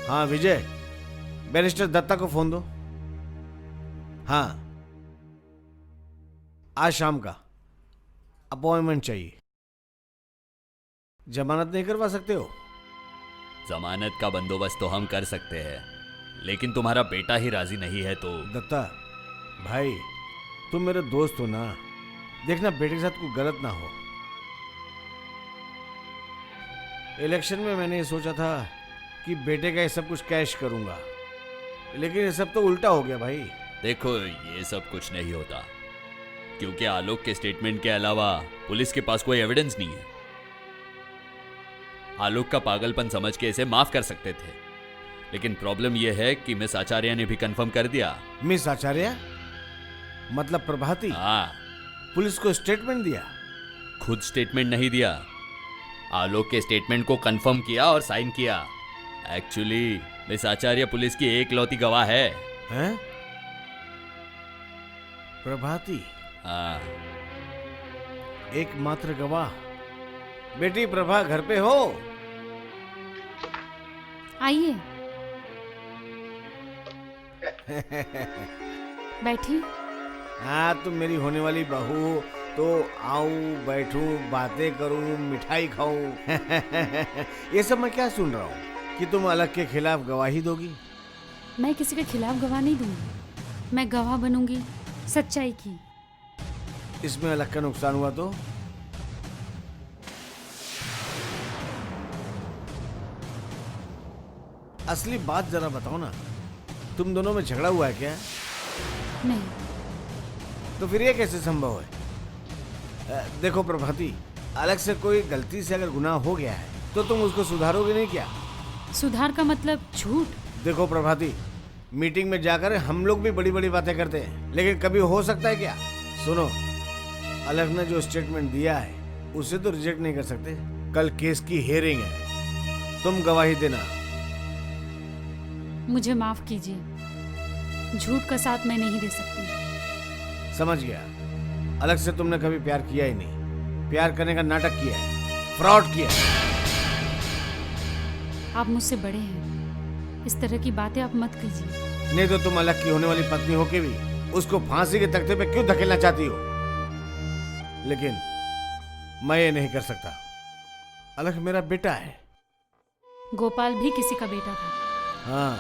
B: हाँ विजय, बैरिस्टर दत्ता को फोन दो। हाँ, आज शाम का अपॉइंटमेंट चाहिए। जमानत नहीं करवा सकते हो?
I: जमानत का बंदोबस्त तो हम कर सकते हैं, लेकिन तुम्हारा बेटा ही राजी नहीं है तो।
B: दत्ता भाई, तुम मेरे दोस्त हो ना, देखना बेटे के साथ कोई गलत ना हो। इलेक्शन में मैंने ये सोचा था कि बेटे का ये सब कुछ कैश करूंगा, लेकिन ये सब तो उल्टा हो गया भाई।
I: देखो, ये सब कुछ नहीं होता, क्योंकि आलोक के स्टेटमेंट के अलावा पुलिस के पास कोई एविडेंस नहीं है। आलोक का पागलपन समझ के इसे माफ कर सकते थे, लेकिन प्रॉब्लम यह है कि मिस आचार्य ने भी कंफर्म कर दिया।
B: मिस आचार्य मतलब प्रभाती?
I: हाँ।
B: पुलिस को स्टेटमेंट दिया?
I: खुद स्टेटमेंट नहीं दिया, आलोक के स्टेटमेंट को कंफर्म किया और साइन किया। एक्चुअली मिस आचार्य पुलिस की एकलौती गवाह है।
B: हैं? प्रभाती?
I: हाँ।
B: एकमात्र गवाह। बेटी प्रभा घर पे हो?
D: आइए। बैठिए।
B: हाँ, तुम मेरी होने वाली बहू हो, तो आऊं, बैठूं, बातें करूं, मिठाई खाऊं। ये सब मैं क्या सुन रहा हूँ कि तुम अलग के खिलाफ गवाही दोगी?
D: मैं किसी के खिलाफ गवाह नहीं दूंगी, मैं गवाह बनूंगी सच्चाई की।
B: इसमें अलग का नुकसान हुआ तो? असली बात जरा बताओ ना, तुम दोनों में झगड़ा हुआ है क्या?
D: नहीं।
B: तो फिर ये कैसे संभव है? देखो प्रभाती, अलग से कोई गलती से अगर गुनाह हो गया है तो तुम उसको सुधारोगे नहीं क्या?
D: सुधार का मतलब झूठ?
B: देखो प्रभाती, मीटिंग में जाकर हम लोग भी बड़ी बड़ी बातें करते हैं, लेकिन कभी हो सकता है क्या? सुनो, अलग ने जो स्टेटमेंट दिया है उसे तो रिजेक्ट नहीं कर सकते। कल केस की हियरिंग है, तुम गवाही देना।
D: मुझे माफ कीजिए, झूठ का साथ मैं नहीं दे सकती।
B: समझ गया। अलग से तुमने कभी प्यार किया ही नहीं, प्यार करने का नाटक किया है, फ्रॉड किया है।
D: आप मुझसे बड़े हैं, इस तरह की बातें आप मत कीजिए।
B: नहीं तो तुम अलग की होने वाली पत्नी होके भी उसको फांसी के तख्ते पे क्यों धकेलना चाहती हो? लेकिन मैं ये नहीं कर सकता। अलग मेरा बेटा है।
D: गोपाल भी किसी का बेटा था।
B: हाँ,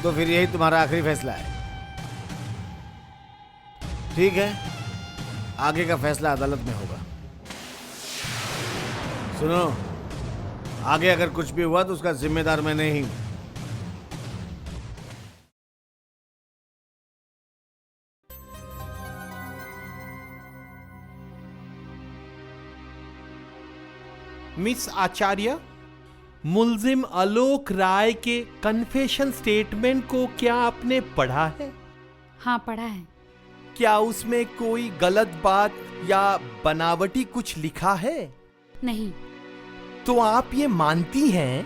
B: तो फिर यही तुम्हारा आखिरी फैसला है। ठीक है, आगे का फैसला अदालत में होगा। सुनो, आगे अगर कुछ भी हुआ तो उसका जिम्मेदार मैं नहीं हूं।
F: मिस आचार्य, मुलजिम आलोक राय के कन्फेशन स्टेटमेंट को क्या आपने पढ़ा है?
D: हाँ, पढ़ा है।
F: क्या उसमें कोई गलत बात या बनावटी कुछ लिखा है?
D: नहीं।
F: तो आप ये मानती हैं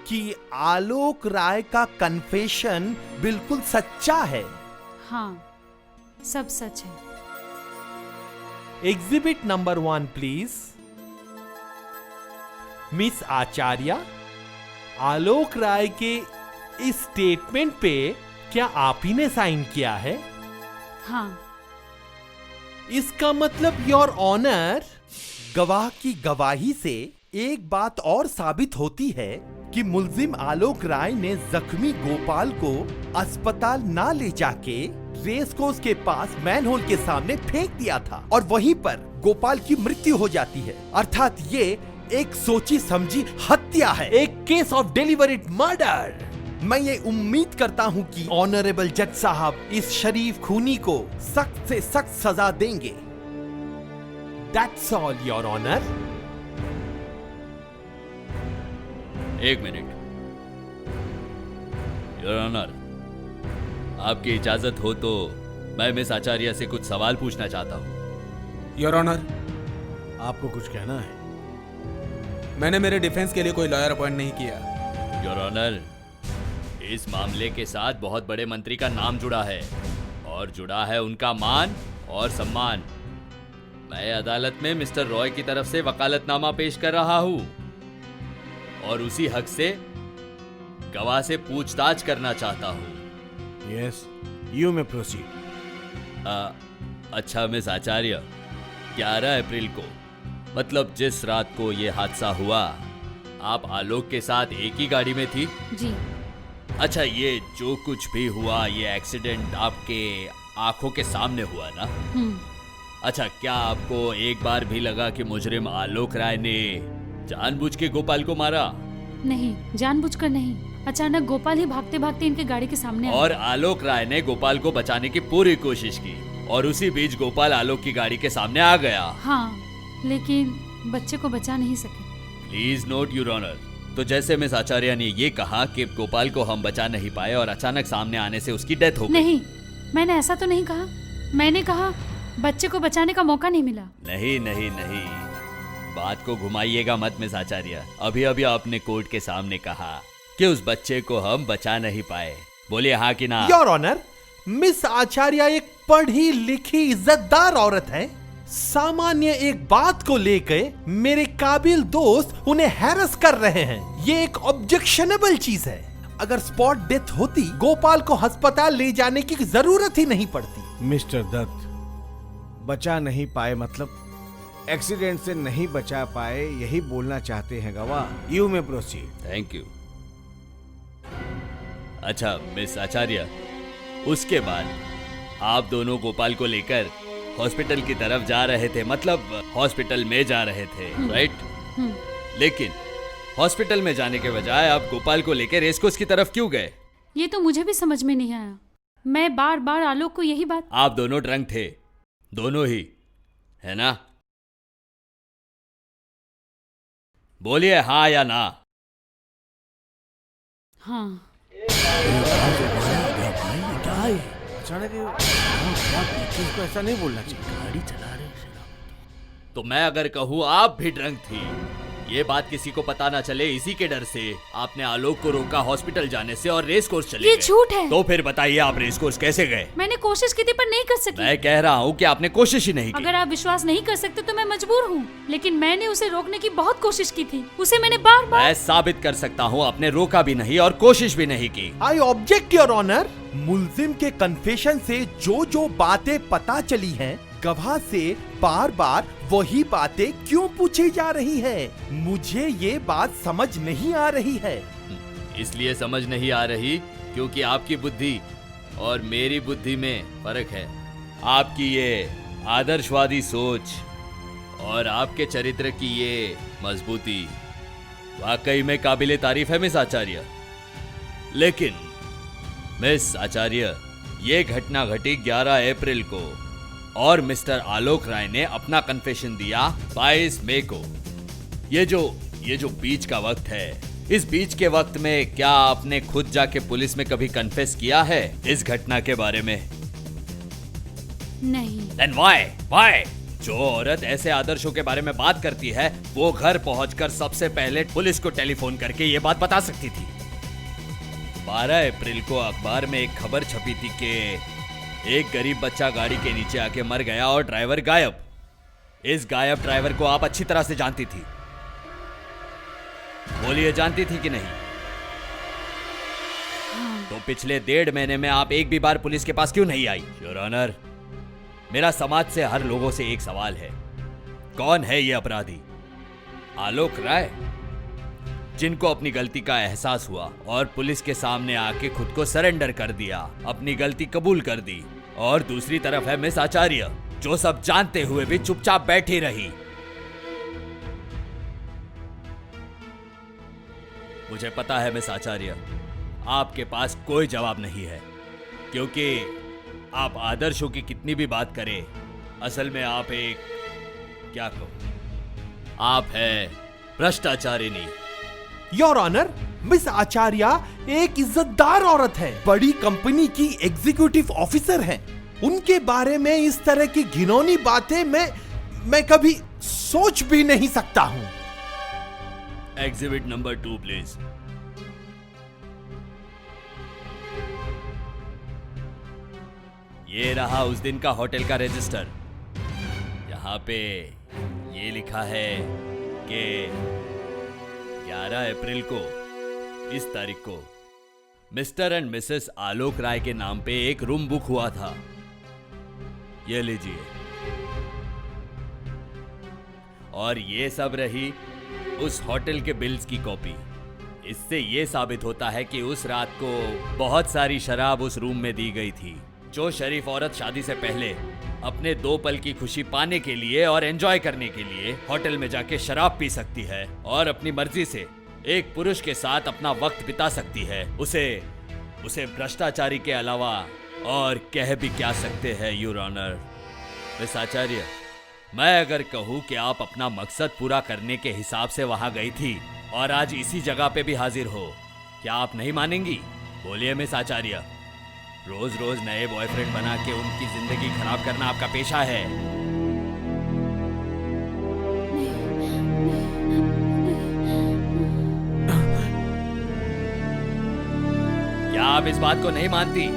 F: कि आलोक राय का कन्फेशन बिल्कुल सच्चा है?
D: हाँ, सब सच है।
F: Exhibit number 1 please. मिस आचार्य, आलोक राय के इस स्टेटमेंट पे क्या आप ही ने साइन किया है?
D: हाँ।
F: इसका मतलब योर ऑनर, गवाह की गवाही से एक बात और साबित होती है कि मुलजिम आलोक राय ने जख्मी गोपाल को अस्पताल ना ले जाके रेस कोर्स के पास मैनहोल के सामने फेंक दिया था और वहीं पर गोपाल की मृत्यु हो जाती है। अर्थात ये एक सोची समझी हत्या है, एक केस ऑफ डेलिबरेट मर्डर। मैं ये उम्मीद करता हूँ कि ऑनरेबल जज साहब इस शरीफ खूनी को सख्त से सख्त सजा देंगे। That's all, your honour.
I: एक मिनट, योर ऑनर, आपकी इजाजत हो तो मैं मिस आचार्य से कुछ सवाल पूछना चाहता हूँ।
E: योर ऑनर,
B: आपको कुछ कहना है?
E: मैंने मेरे डिफेंस के लिए कोई लॉयर अपॉइंट नहीं किया।
I: योर ऑनर, इस मामले के साथ बहुत बड़े मंत्री का नाम जुड़ा है और जुड़ा है उनका मान और सम्मान। मैं अदालत में मिस्टर रॉय की तरफ से वकालतनामा पेश कर रहा हूं और उसी हक से गवाह से पूछताछ करना चाहता हूं।
B: Yes, you may proceed.
I: अच्छा मिस आचार्य, 11 अप्रैल को, मतलब जिस रात को ये हादसा हुआ, आप आलोक के साथ एक ही गाड़ी में थी?
D: जी।
I: अच्छा, ये जो कुछ भी हुआ, ये एक्सीडेंट आपके आंखों के सामने हुआ ना? अच्छा, क्या आपको एक बार भी लगा कि मुजरिम आलोक राय ने जानबूझ के गोपाल को मारा?
D: नहीं, जानबूझकर नहीं। अचानक गोपाल ही भागते भागते इनके गाड़ी के सामने आया।
I: और आलोक राय ने गोपाल को बचाने की पूरी कोशिश की और उसी बीच गोपाल आलोक की गाड़ी के सामने आ गया।
D: हाँ, लेकिन बच्चे को बचा नहीं सके।
I: Please note your honour. तो जैसे मिस आचार्य ने ये कहा कि गोपाल को हम बचा नहीं पाए और अचानक सामने आने से उसकी डेथ हो गई।
D: नहीं, मैंने ऐसा तो नहीं कहा। मैंने कहा बच्चे को बचाने का मौका नहीं मिला।
I: नहीं नहीं नहीं, बात को घुमाइएगा मत मिस आचार्य। अभी अभी आपने कोर्ट के सामने कहा कि उस बच्चे को हम बचा नहीं पाए। बोलिए हाँ कि ना?
F: योर ऑनर, मिस आचार्य एक पढ़ी लिखी इज्जतदार औरत है। सामान्य एक बात को लेकर मेरे काबिल दोस्त उन्हें हैरस कर रहे हैं। ये एक ऑब्जेक्शनेबल चीज है। अगर स्पॉट डेथ होती, गोपाल को अस्पताल ले जाने की जरूरत ही नहीं पड़ती।
B: मिस्टर दत्त, बचा नहीं पाए मतलब एक्सीडेंट से नहीं बचा पाए, यही बोलना चाहते हैं गवाह। यू में प्रोसीड।
I: Thank you. अच्छा मिस आचार्य, उसके बाद आप दोनों गोपाल को लेकर हॉस्पिटल की तरफ जा रहे थे, मतलब हॉस्पिटल में जा रहे थे, राइट? लेकिन हॉस्पिटल में जाने के बजाय आप गोपाल को लेकर रेसकोर्स की तरफ क्यों गए?
D: ये तो मुझे भी समझ में नहीं आया। मैं बार बार आलोक को यही बात।
I: आप दोनों ड्रंक थे, दोनों ही, है ना? बोलिए हाँ या ना?
D: हाँ।
L: आए।
B: अचानक इसको ऐसा नहीं बोलना चाहिए।
L: गाड़ी चला रहे हैं।
I: तो मैं अगर कहूँ आप भी ड्रंक थी, ये बात किसी को पता ना चले, इसी के डर से आपने आलोक को रोका हॉस्पिटल जाने से और रेस कोर्स चले
D: ये
I: गए।
D: झूठ है।
I: तो फिर बताइए आप रेस कोर्स कैसे गए?
D: मैंने कोशिश की थी पर नहीं कर सकी।
I: मैं कह रहा हूँ कि आपने कोशिश ही नहीं की।
D: अगर आप विश्वास नहीं कर सकते तो मैं मजबूर हूँ, लेकिन मैंने उसे रोकने की बहुत कोशिश की थी। उसे मैंने बार बार।
I: मैं साबित कर सकता हूँ आपने रोका भी नहीं और कोशिश भी नहीं की।
F: I object your honour. मुल्जिम के कन्फेशन से जो बातें पता चली हैं, गवाह से बार बार वही बातें क्यों पूछी जा रही है? मुझे ये बात समझ नहीं आ रही है।
I: इसलिए समझ नहीं आ रही क्योंकि आपकी बुद्धि और मेरी बुद्धि में फर्क है। आपकी ये आदर्शवादी सोच और आपके चरित्र की ये मजबूती वाकई में काबिले तारीफ है मिस आचार्य। लेकिन मिस आचार्य, ये घटना घटी 11 अप्रैल को और मिस्टर आलोक राय ने अपना कन्फेशन दिया 22 मई को। ये जो बीच का वक्त है, इस बीच के वक्त में क्या आपने खुद जाके पुलिस में कभी कन्फेस किया है इस घटना के बारे में?
D: नहीं।
I: Then why? जो औरत ऐसे आदर्शों के बारे में बात करती है, वो घर पहुंचकर सबसे पहले पुलिस को टेलीफोन करके ये बात बता सकती थी। 12 अप्रैल को अखबार में एक खबर छपी थी कि एक गरीब बच्चा गाड़ी के नीचे आके मर गया और ड्राइवर गायब। इस गायब ड्राइवर को आप अच्छी तरह से जानती थी। बोलिए, जानती थी कि नहीं? तो पिछले 1.5 महीने में आप एक भी बार पुलिस के पास क्यों नहीं आई? योर ऑनर, मेरा समाज से हर लोगों से एक सवाल है, कौन है ये अपराधी? आलोक राय, जिनको अपनी गलती का एहसास हुआ और पुलिस के सामने आके खुद को सरेंडर कर दिया, अपनी गलती कबूल कर दी। और दूसरी तरफ है मिस आचार्य, जो सब जानते हुए भी चुपचाप बैठी रही। मुझे पता है मिस आचार्य, आपके पास कोई जवाब नहीं है, क्योंकि आप आदर्शों की कितनी भी बात करें, असल में आप एक, क्या कहूं, आप है भ्रष्टाचारिणी।
F: योर ऑनर, मिस आचार्य एक इज्जतदार औरत है, बड़ी कंपनी की एग्जीक्यूटिव ऑफिसर हैं। उनके बारे में इस तरह की घिनौनी बातें मैं कभी सोच भी नहीं सकता हूं।
I: Exhibit number 2 please. ये रहा उस दिन का होटल का रजिस्टर। यहाँ पे ये लिखा है कि 11 अप्रैल को, इस तारीख को, mister and Mrs Alok Rai के नाम पे एक रूम बुक हुआ था। ये लीजिए। और ये सब रही उस होटल के बिल्स की कॉपी। इससे ये साबित होता है कि उस रात को बहुत सारी शराब उस रूम में दी गई थी। जो शरीफ औरत शादी से पहले अपने 2 पल की खुशी पाने के लिए और एंजॉय करने के लिए होटल में जाके शराब पी सकती है और अपनी मर्जी से एक पुरुष के साथ अपना वक्त बिता सकती है, उसे भ्रष्टाचारी के अलावा और कह भी क्या सकते हैं योर ऑनर। मिस आचार्य, मैं अगर कहूँ कि आप अपना मकसद पूरा करने के हिसाब से वहां गई थी और आज इसी जगह पे भी हाजिर हो, क्या आप नहीं मानेंगी? बोलिए मिस आचार्य। रोज रोज नए बॉयफ्रेंड बना के उनकी जिंदगी खराब करना आपका पेशा है। क्या आप इस बात को नहीं मानती?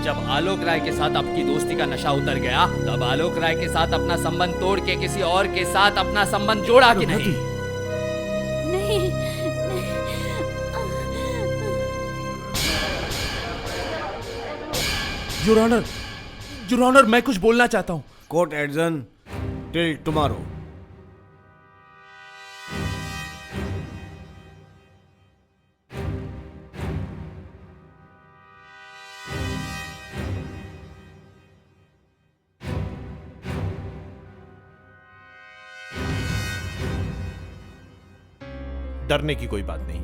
I: जब आलोक राय के साथ आपकी दोस्ती का नशा उतर गया, तब आलोक राय के साथ अपना संबंध तोड़ के किसी और के साथ अपना संबंध जोड़ा कि नहीं?
D: नहीं।
E: योर ऑनर, मैं कुछ बोलना चाहता हूं।
B: Court adjourn till tomorrow.
F: डरने की कोई बात नहीं।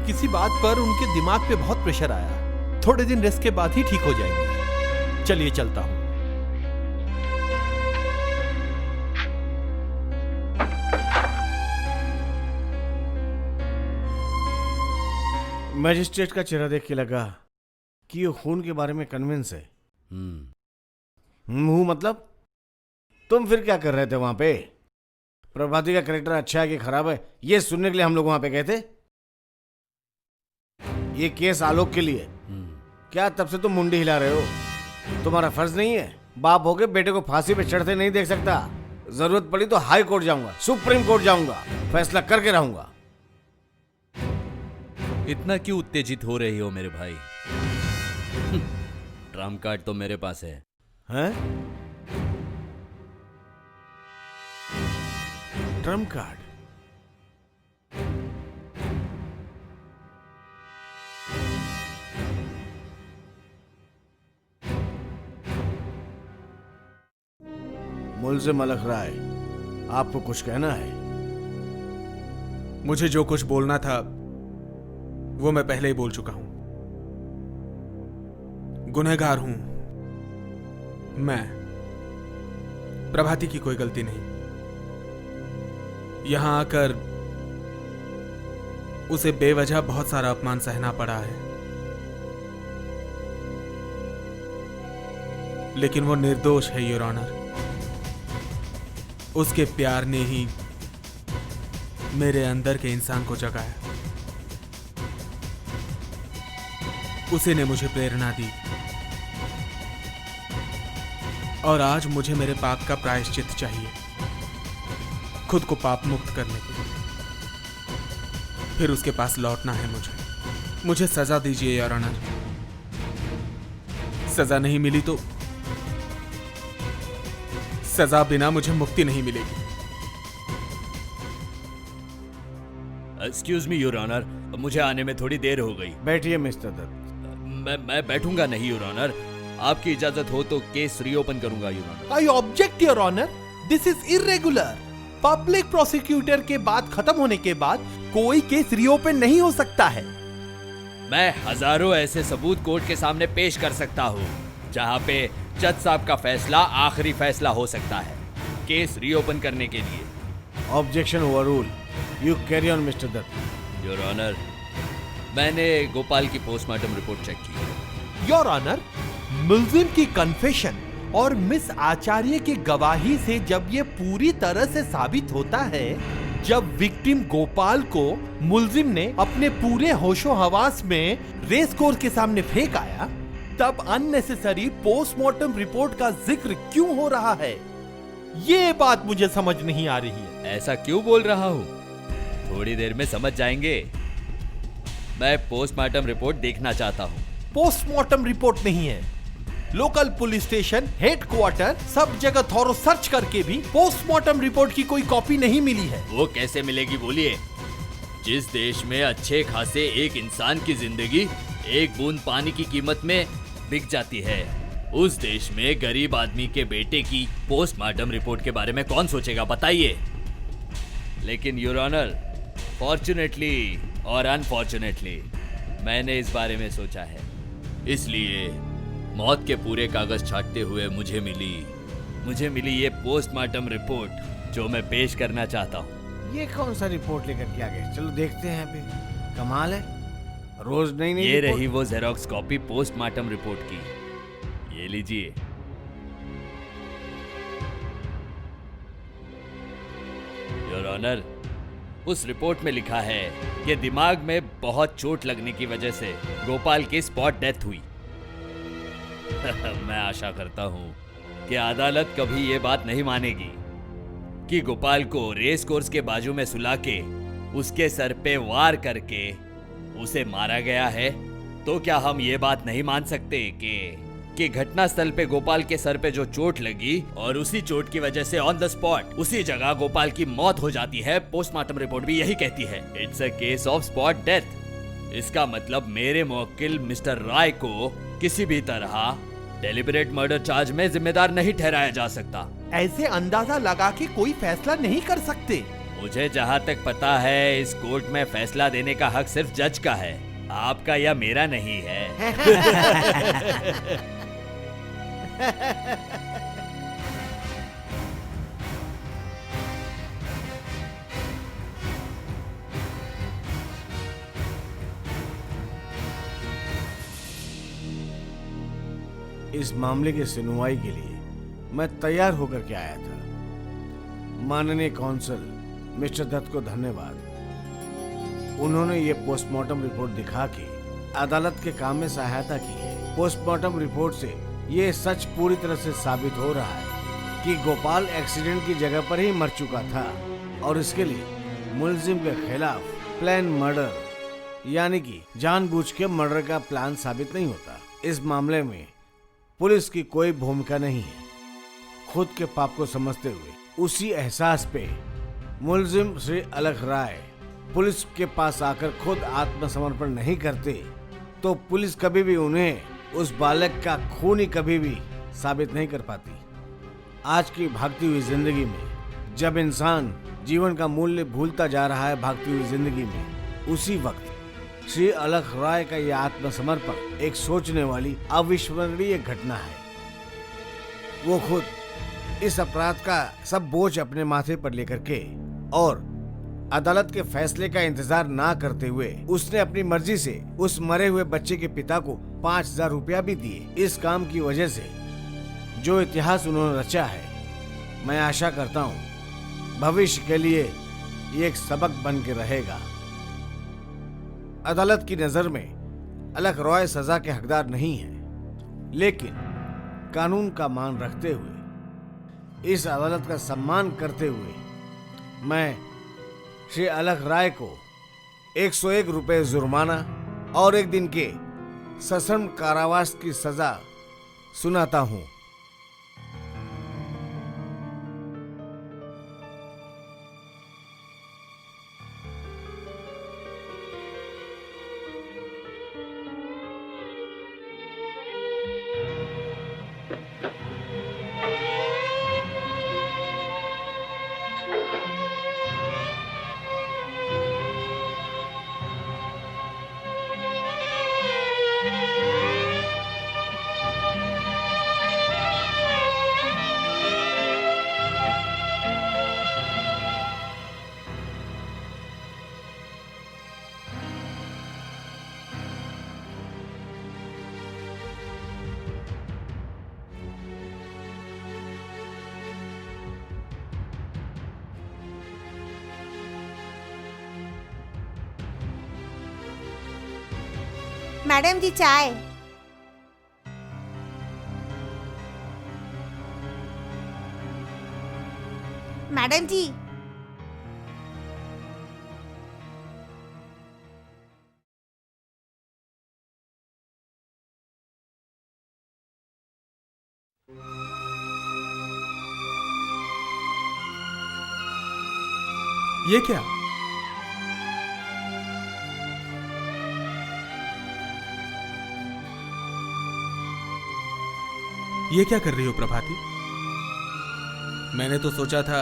F: किसी बात पर उनके दिमाग पे बहुत प्रेशर आया। थोड़े दिन रेस्ट के बाद ही ठीक हो जाएंगे। चलिए चलता हूं।
B: मजिस्ट्रेट का चेहरा देख के लगा कि ये खून के बारे में कन्विंस है। हूँ मतलब? तुम फिर क्या कर रहे थे वहां पे? प्रभाती का करेक्टर अच्छा है कि खराब है ये सुनने के लिए हम लोग वहां पे गए थे। ये केस आलोक के लिए। क्या तब से तुम मुंडी हिला रहे हो? तुम्हारा फर्ज नहीं है? बाप होके बेटे को फांसी पे चढ़ते नहीं देख सकता? जरूरत पड़ी तो हाई कोर्ट जाऊंगा, सुप्रीम कोर्ट जाऊंगा, फैसला करके रहूंगा।
I: इतना क्यों उत्तेजित हो रही हो मेरे भाई? ट्रम्प कार्ड तो मेरे पास है।
B: हैं? Trump card? मुल्जिम अलग राय, आपको कुछ कहना है?
E: मुझे जो कुछ बोलना था वो मैं पहले ही बोल चुका हूं। गुनहगार हूं मैं, प्रभाती की कोई गलती नहीं। यहां आकर उसे बेवजह बहुत सारा अपमान सहना पड़ा है, लेकिन वो निर्दोष है योर ऑनर। उसके प्यार ने ही मेरे अंदर के इंसान को जगाया। उसी ने मुझे प्रेरणा दी और आज मुझे मेरे पाप का प्रायश्चित चाहिए, खुद को पाप मुक्त करने के लिए। फिर उसके पास लौटना है मुझे सजा दीजिए योर ऑनर। सजा नहीं मिली तो सजा बिना मुझे मुक्ति नहीं मिलेगी।
I: एक्सक्यूज मी योर ऑनर, मुझे आने में थोड़ी देर हो गई।
B: बैठिए मिस्टर दत्त।
I: मैं बैठूंगा नहीं योर ऑनर। आपकी इजाजत हो तो केस रीओपन करूंगा your honour.
F: I object your honour, this is irregular. Public prosecutor के बात खत्म होने के बाद कोई केस रीओपन नहीं हो सकता है।
I: मैं हजारों ऐसे सबूत कोर्ट के सामने पेश कर सकता हूँ जहाँ पे जज साहब का फैसला आखिरी फैसला हो सकता है केस रीओपन करने के लिए।
B: Objection overrule. You carry on mister Dutt.
I: Your honour, मैंने गोपाल की पोस्टमार्टम रिपोर्ट चेक की।
F: योर ऑनर, मुल्जिम की कन्फेशन और मिस आचार्य की गवाही से जब ये पूरी तरह से साबित होता है, जब विक्टिम गोपाल को मुल्जिम ने अपने पूरे होशो हवास में रेस कोर्स के सामने फेंक आया, तब अननेसेसरी पोस्टमार्टम रिपोर्ट का जिक्र क्यों हो रहा है? ये बात मुझे समझ नहीं आ रही है।
I: ऐसा क्यों बोल रहा हूँ? थोड़ी देर में समझ जाएंगे। मैं पोस्टमार्टम रिपोर्ट देखना चाहता हूँ।
F: पोस्टमार्टम रिपोर्ट नहीं है। लोकल पुलिस स्टेशन, हेडक्वार्टर, सब जगह थॉरो सर्च करके भी पोस्टमार्टम रिपोर्ट की कोई कॉपी नहीं मिली है।
I: वो कैसे मिलेगी बोलिए? जिस देश में अच्छे खासे एक इंसान की जिंदगी एक बूंद पानी की कीमत में बिक जाती है, उस देश में गरीब आदमी के बेटे की पोस्टमार्टम रिपोर्ट के बारे में कौन सोचेगा बताइए? लेकिन योर ऑनर, फॉर्चुनेटली और अनफॉर्चुनेटली मैंने इस बारे में सोचा है। इसलिए मौत के पूरे कागज छांटते हुए मुझे मिली ये पोस्टमार्टम रिपोर्ट जो मैं पेश करना चाहता हूँ।
B: ये कौन सा रिपोर्ट लेकर के आ गए? चलो देखते हैं। अभी कमाल है, रोज नई नई
I: ये रही वो जेरोक्स कॉपी पोस्टमार्टम रिपोर्ट की। ये लीजिए। योर ऑनर, उस रिपोर्ट में लिखा है कि दिमाग में बहुत चोट लगने की वजह से गोपाल की स्पॉट डेथ हुई। मैं आशा करता हूं कि अदालत कभी ये बात नहीं मानेगी कि गोपाल को रेस कोर्स के बाजू में सुला के उसके सर पे वार करके उसे मारा गया है। तो क्या हम ये बात नहीं मान सकते कि घटना स्थल पे गोपाल के सर पे जो चोट लगी और उसी चोट की वजह से ऑन द स्पॉट उसी जगह गोपाल की मौत हो जाती है? पोस्टमार्टम रिपोर्ट भी यही कहती है, it's a case of spot death. इसका मतलब मेरे मुवक्किल मिस्टर राय को किसी भी तरह डेलिबरेट मर्डर चार्ज में जिम्मेदार नहीं ठहराया जा सकता।
F: ऐसे अंदाजा लगा के कोई फैसला नहीं कर सकते।
I: मुझे जहाँ तक पता है इस कोर्ट में फैसला देने का हक सिर्फ जज का है, आपका या मेरा नहीं है।
B: इस मामले की सुनवाई के लिए मैं तैयार होकर के आया था। माननीय कौंसल मिस्टर दत्त को धन्यवाद। उन्होंने ये पोस्टमार्टम रिपोर्ट दिखा के अदालत के काम में सहायता की है। पोस्टमार्टम रिपोर्ट से ये सच पूरी तरह से साबित हो रहा है कि गोपाल एक्सीडेंट की जगह पर ही मर चुका था और इसके लिए मुलजिम के खिलाफ प्लान मर्डर यानी कि जानबूझ के मर्डर का प्लान साबित नहीं होता। इस मामले में पुलिस की कोई भूमिका नहीं है। खुद के पाप को समझते हुए उसी एहसास पे मुलजिम श्री अलख राय पुलिस के पास आकर खुद आत्मसमर्पण नहीं करते तो पुलिस कभी भी उन्हें उस बालक का खूनी कभी भी साबित नहीं कर पाती। आज की भागती हुई जिंदगी में जब इंसान जीवन का मूल्य भूलता जा रहा है भागती हुई जिंदगी में, उसी वक्त श्री अलख राय का यह आत्मसमर्पण एक सोचने वाली अविस्मरणीय घटना है। वो खुद इस अपराध का सब बोझ अपने माथे पर लेकर के और अदालत के फैसले का इंतजार ना करते हुए उसने अपनी मर्जी से उस मरे हुए बच्चे के पिता को 5,000 रुपया भी दिए। इस काम की वजह से जो इतिहास उन्होंने रचा है, मैं आशा करता हूँ भविष्य के लिए ये एक सबक बन के रहेगा। अदालत की नजर में अलख रॉय सजा के हकदार नहीं है, लेकिन कानून का मान रखते हुए इस अदालत का सम्मान करते हुए मैं श्री अलख राय को 101 रुपए जुर्माना और 1 दिन के सश्रम कारावास की सजा सुनाता हूँ।
G: मैडम जी चाय। मैडम जी
E: ये क्या? ये क्या कर रही हो प्रभाती? मैंने तो सोचा था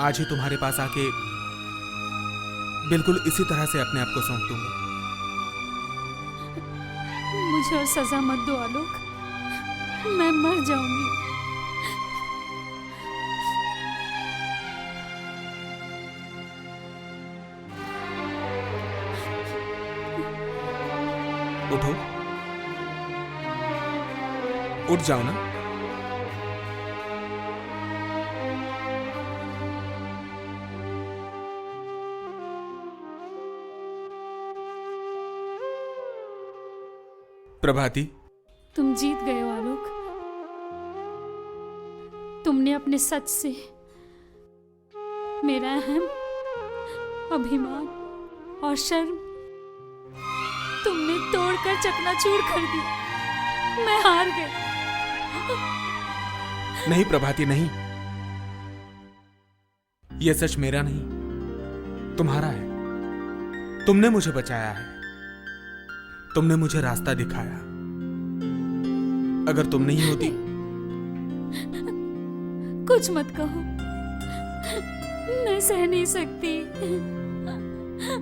E: आज ही तुम्हारे पास आके बिल्कुल इसी तरह से अपने आप को सौंप दूंगा।
D: मुझे और सजा मत दो आलोक, मैं मर जाऊंगी।
E: उठो, उठ जाओ ना। प्रभाती,
D: तुम जीत गए हो आलोक। तुमने अपने सच से मेरा अहम, अभिमान और शर्म तुमने तोड़कर चकनाचूर कर दिया। मैं हार गई।
E: नहीं प्रभाती, नहीं। यह सच मेरा नहीं, तुम्हारा है। तुमने मुझे बचाया है, तुमने मुझे रास्ता दिखाया। अगर तुम नहीं होती।
D: कुछ मत कहो, मैं सह नहीं सकती।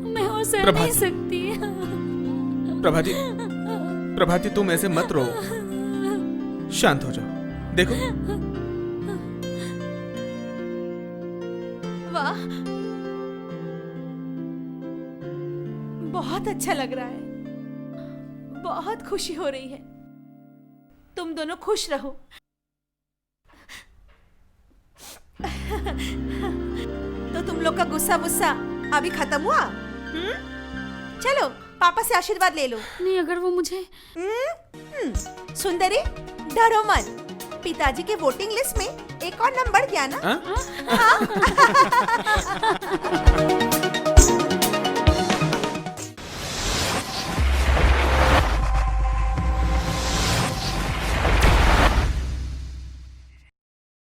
D: मैं और सह नहीं सकती।
E: प्रभाती, प्रभाती तुम ऐसे मत रो, शांत हो जाओ। देखो,
C: वाह, बहुत अच्छा लग रहा है, बहुत खुशी हो रही है। तुम दोनों खुश रहो। तो तुम लोग का गुस्सा वुस्सा अभी खत्म हुआ? चलो पापा से आशीर्वाद ले लो।
D: नहीं, अगर वो मुझे
C: सुंदरी डरो मत, पिताजी के वोटिंग लिस्ट में एक और नंबर दिया ना?
E: हाँ?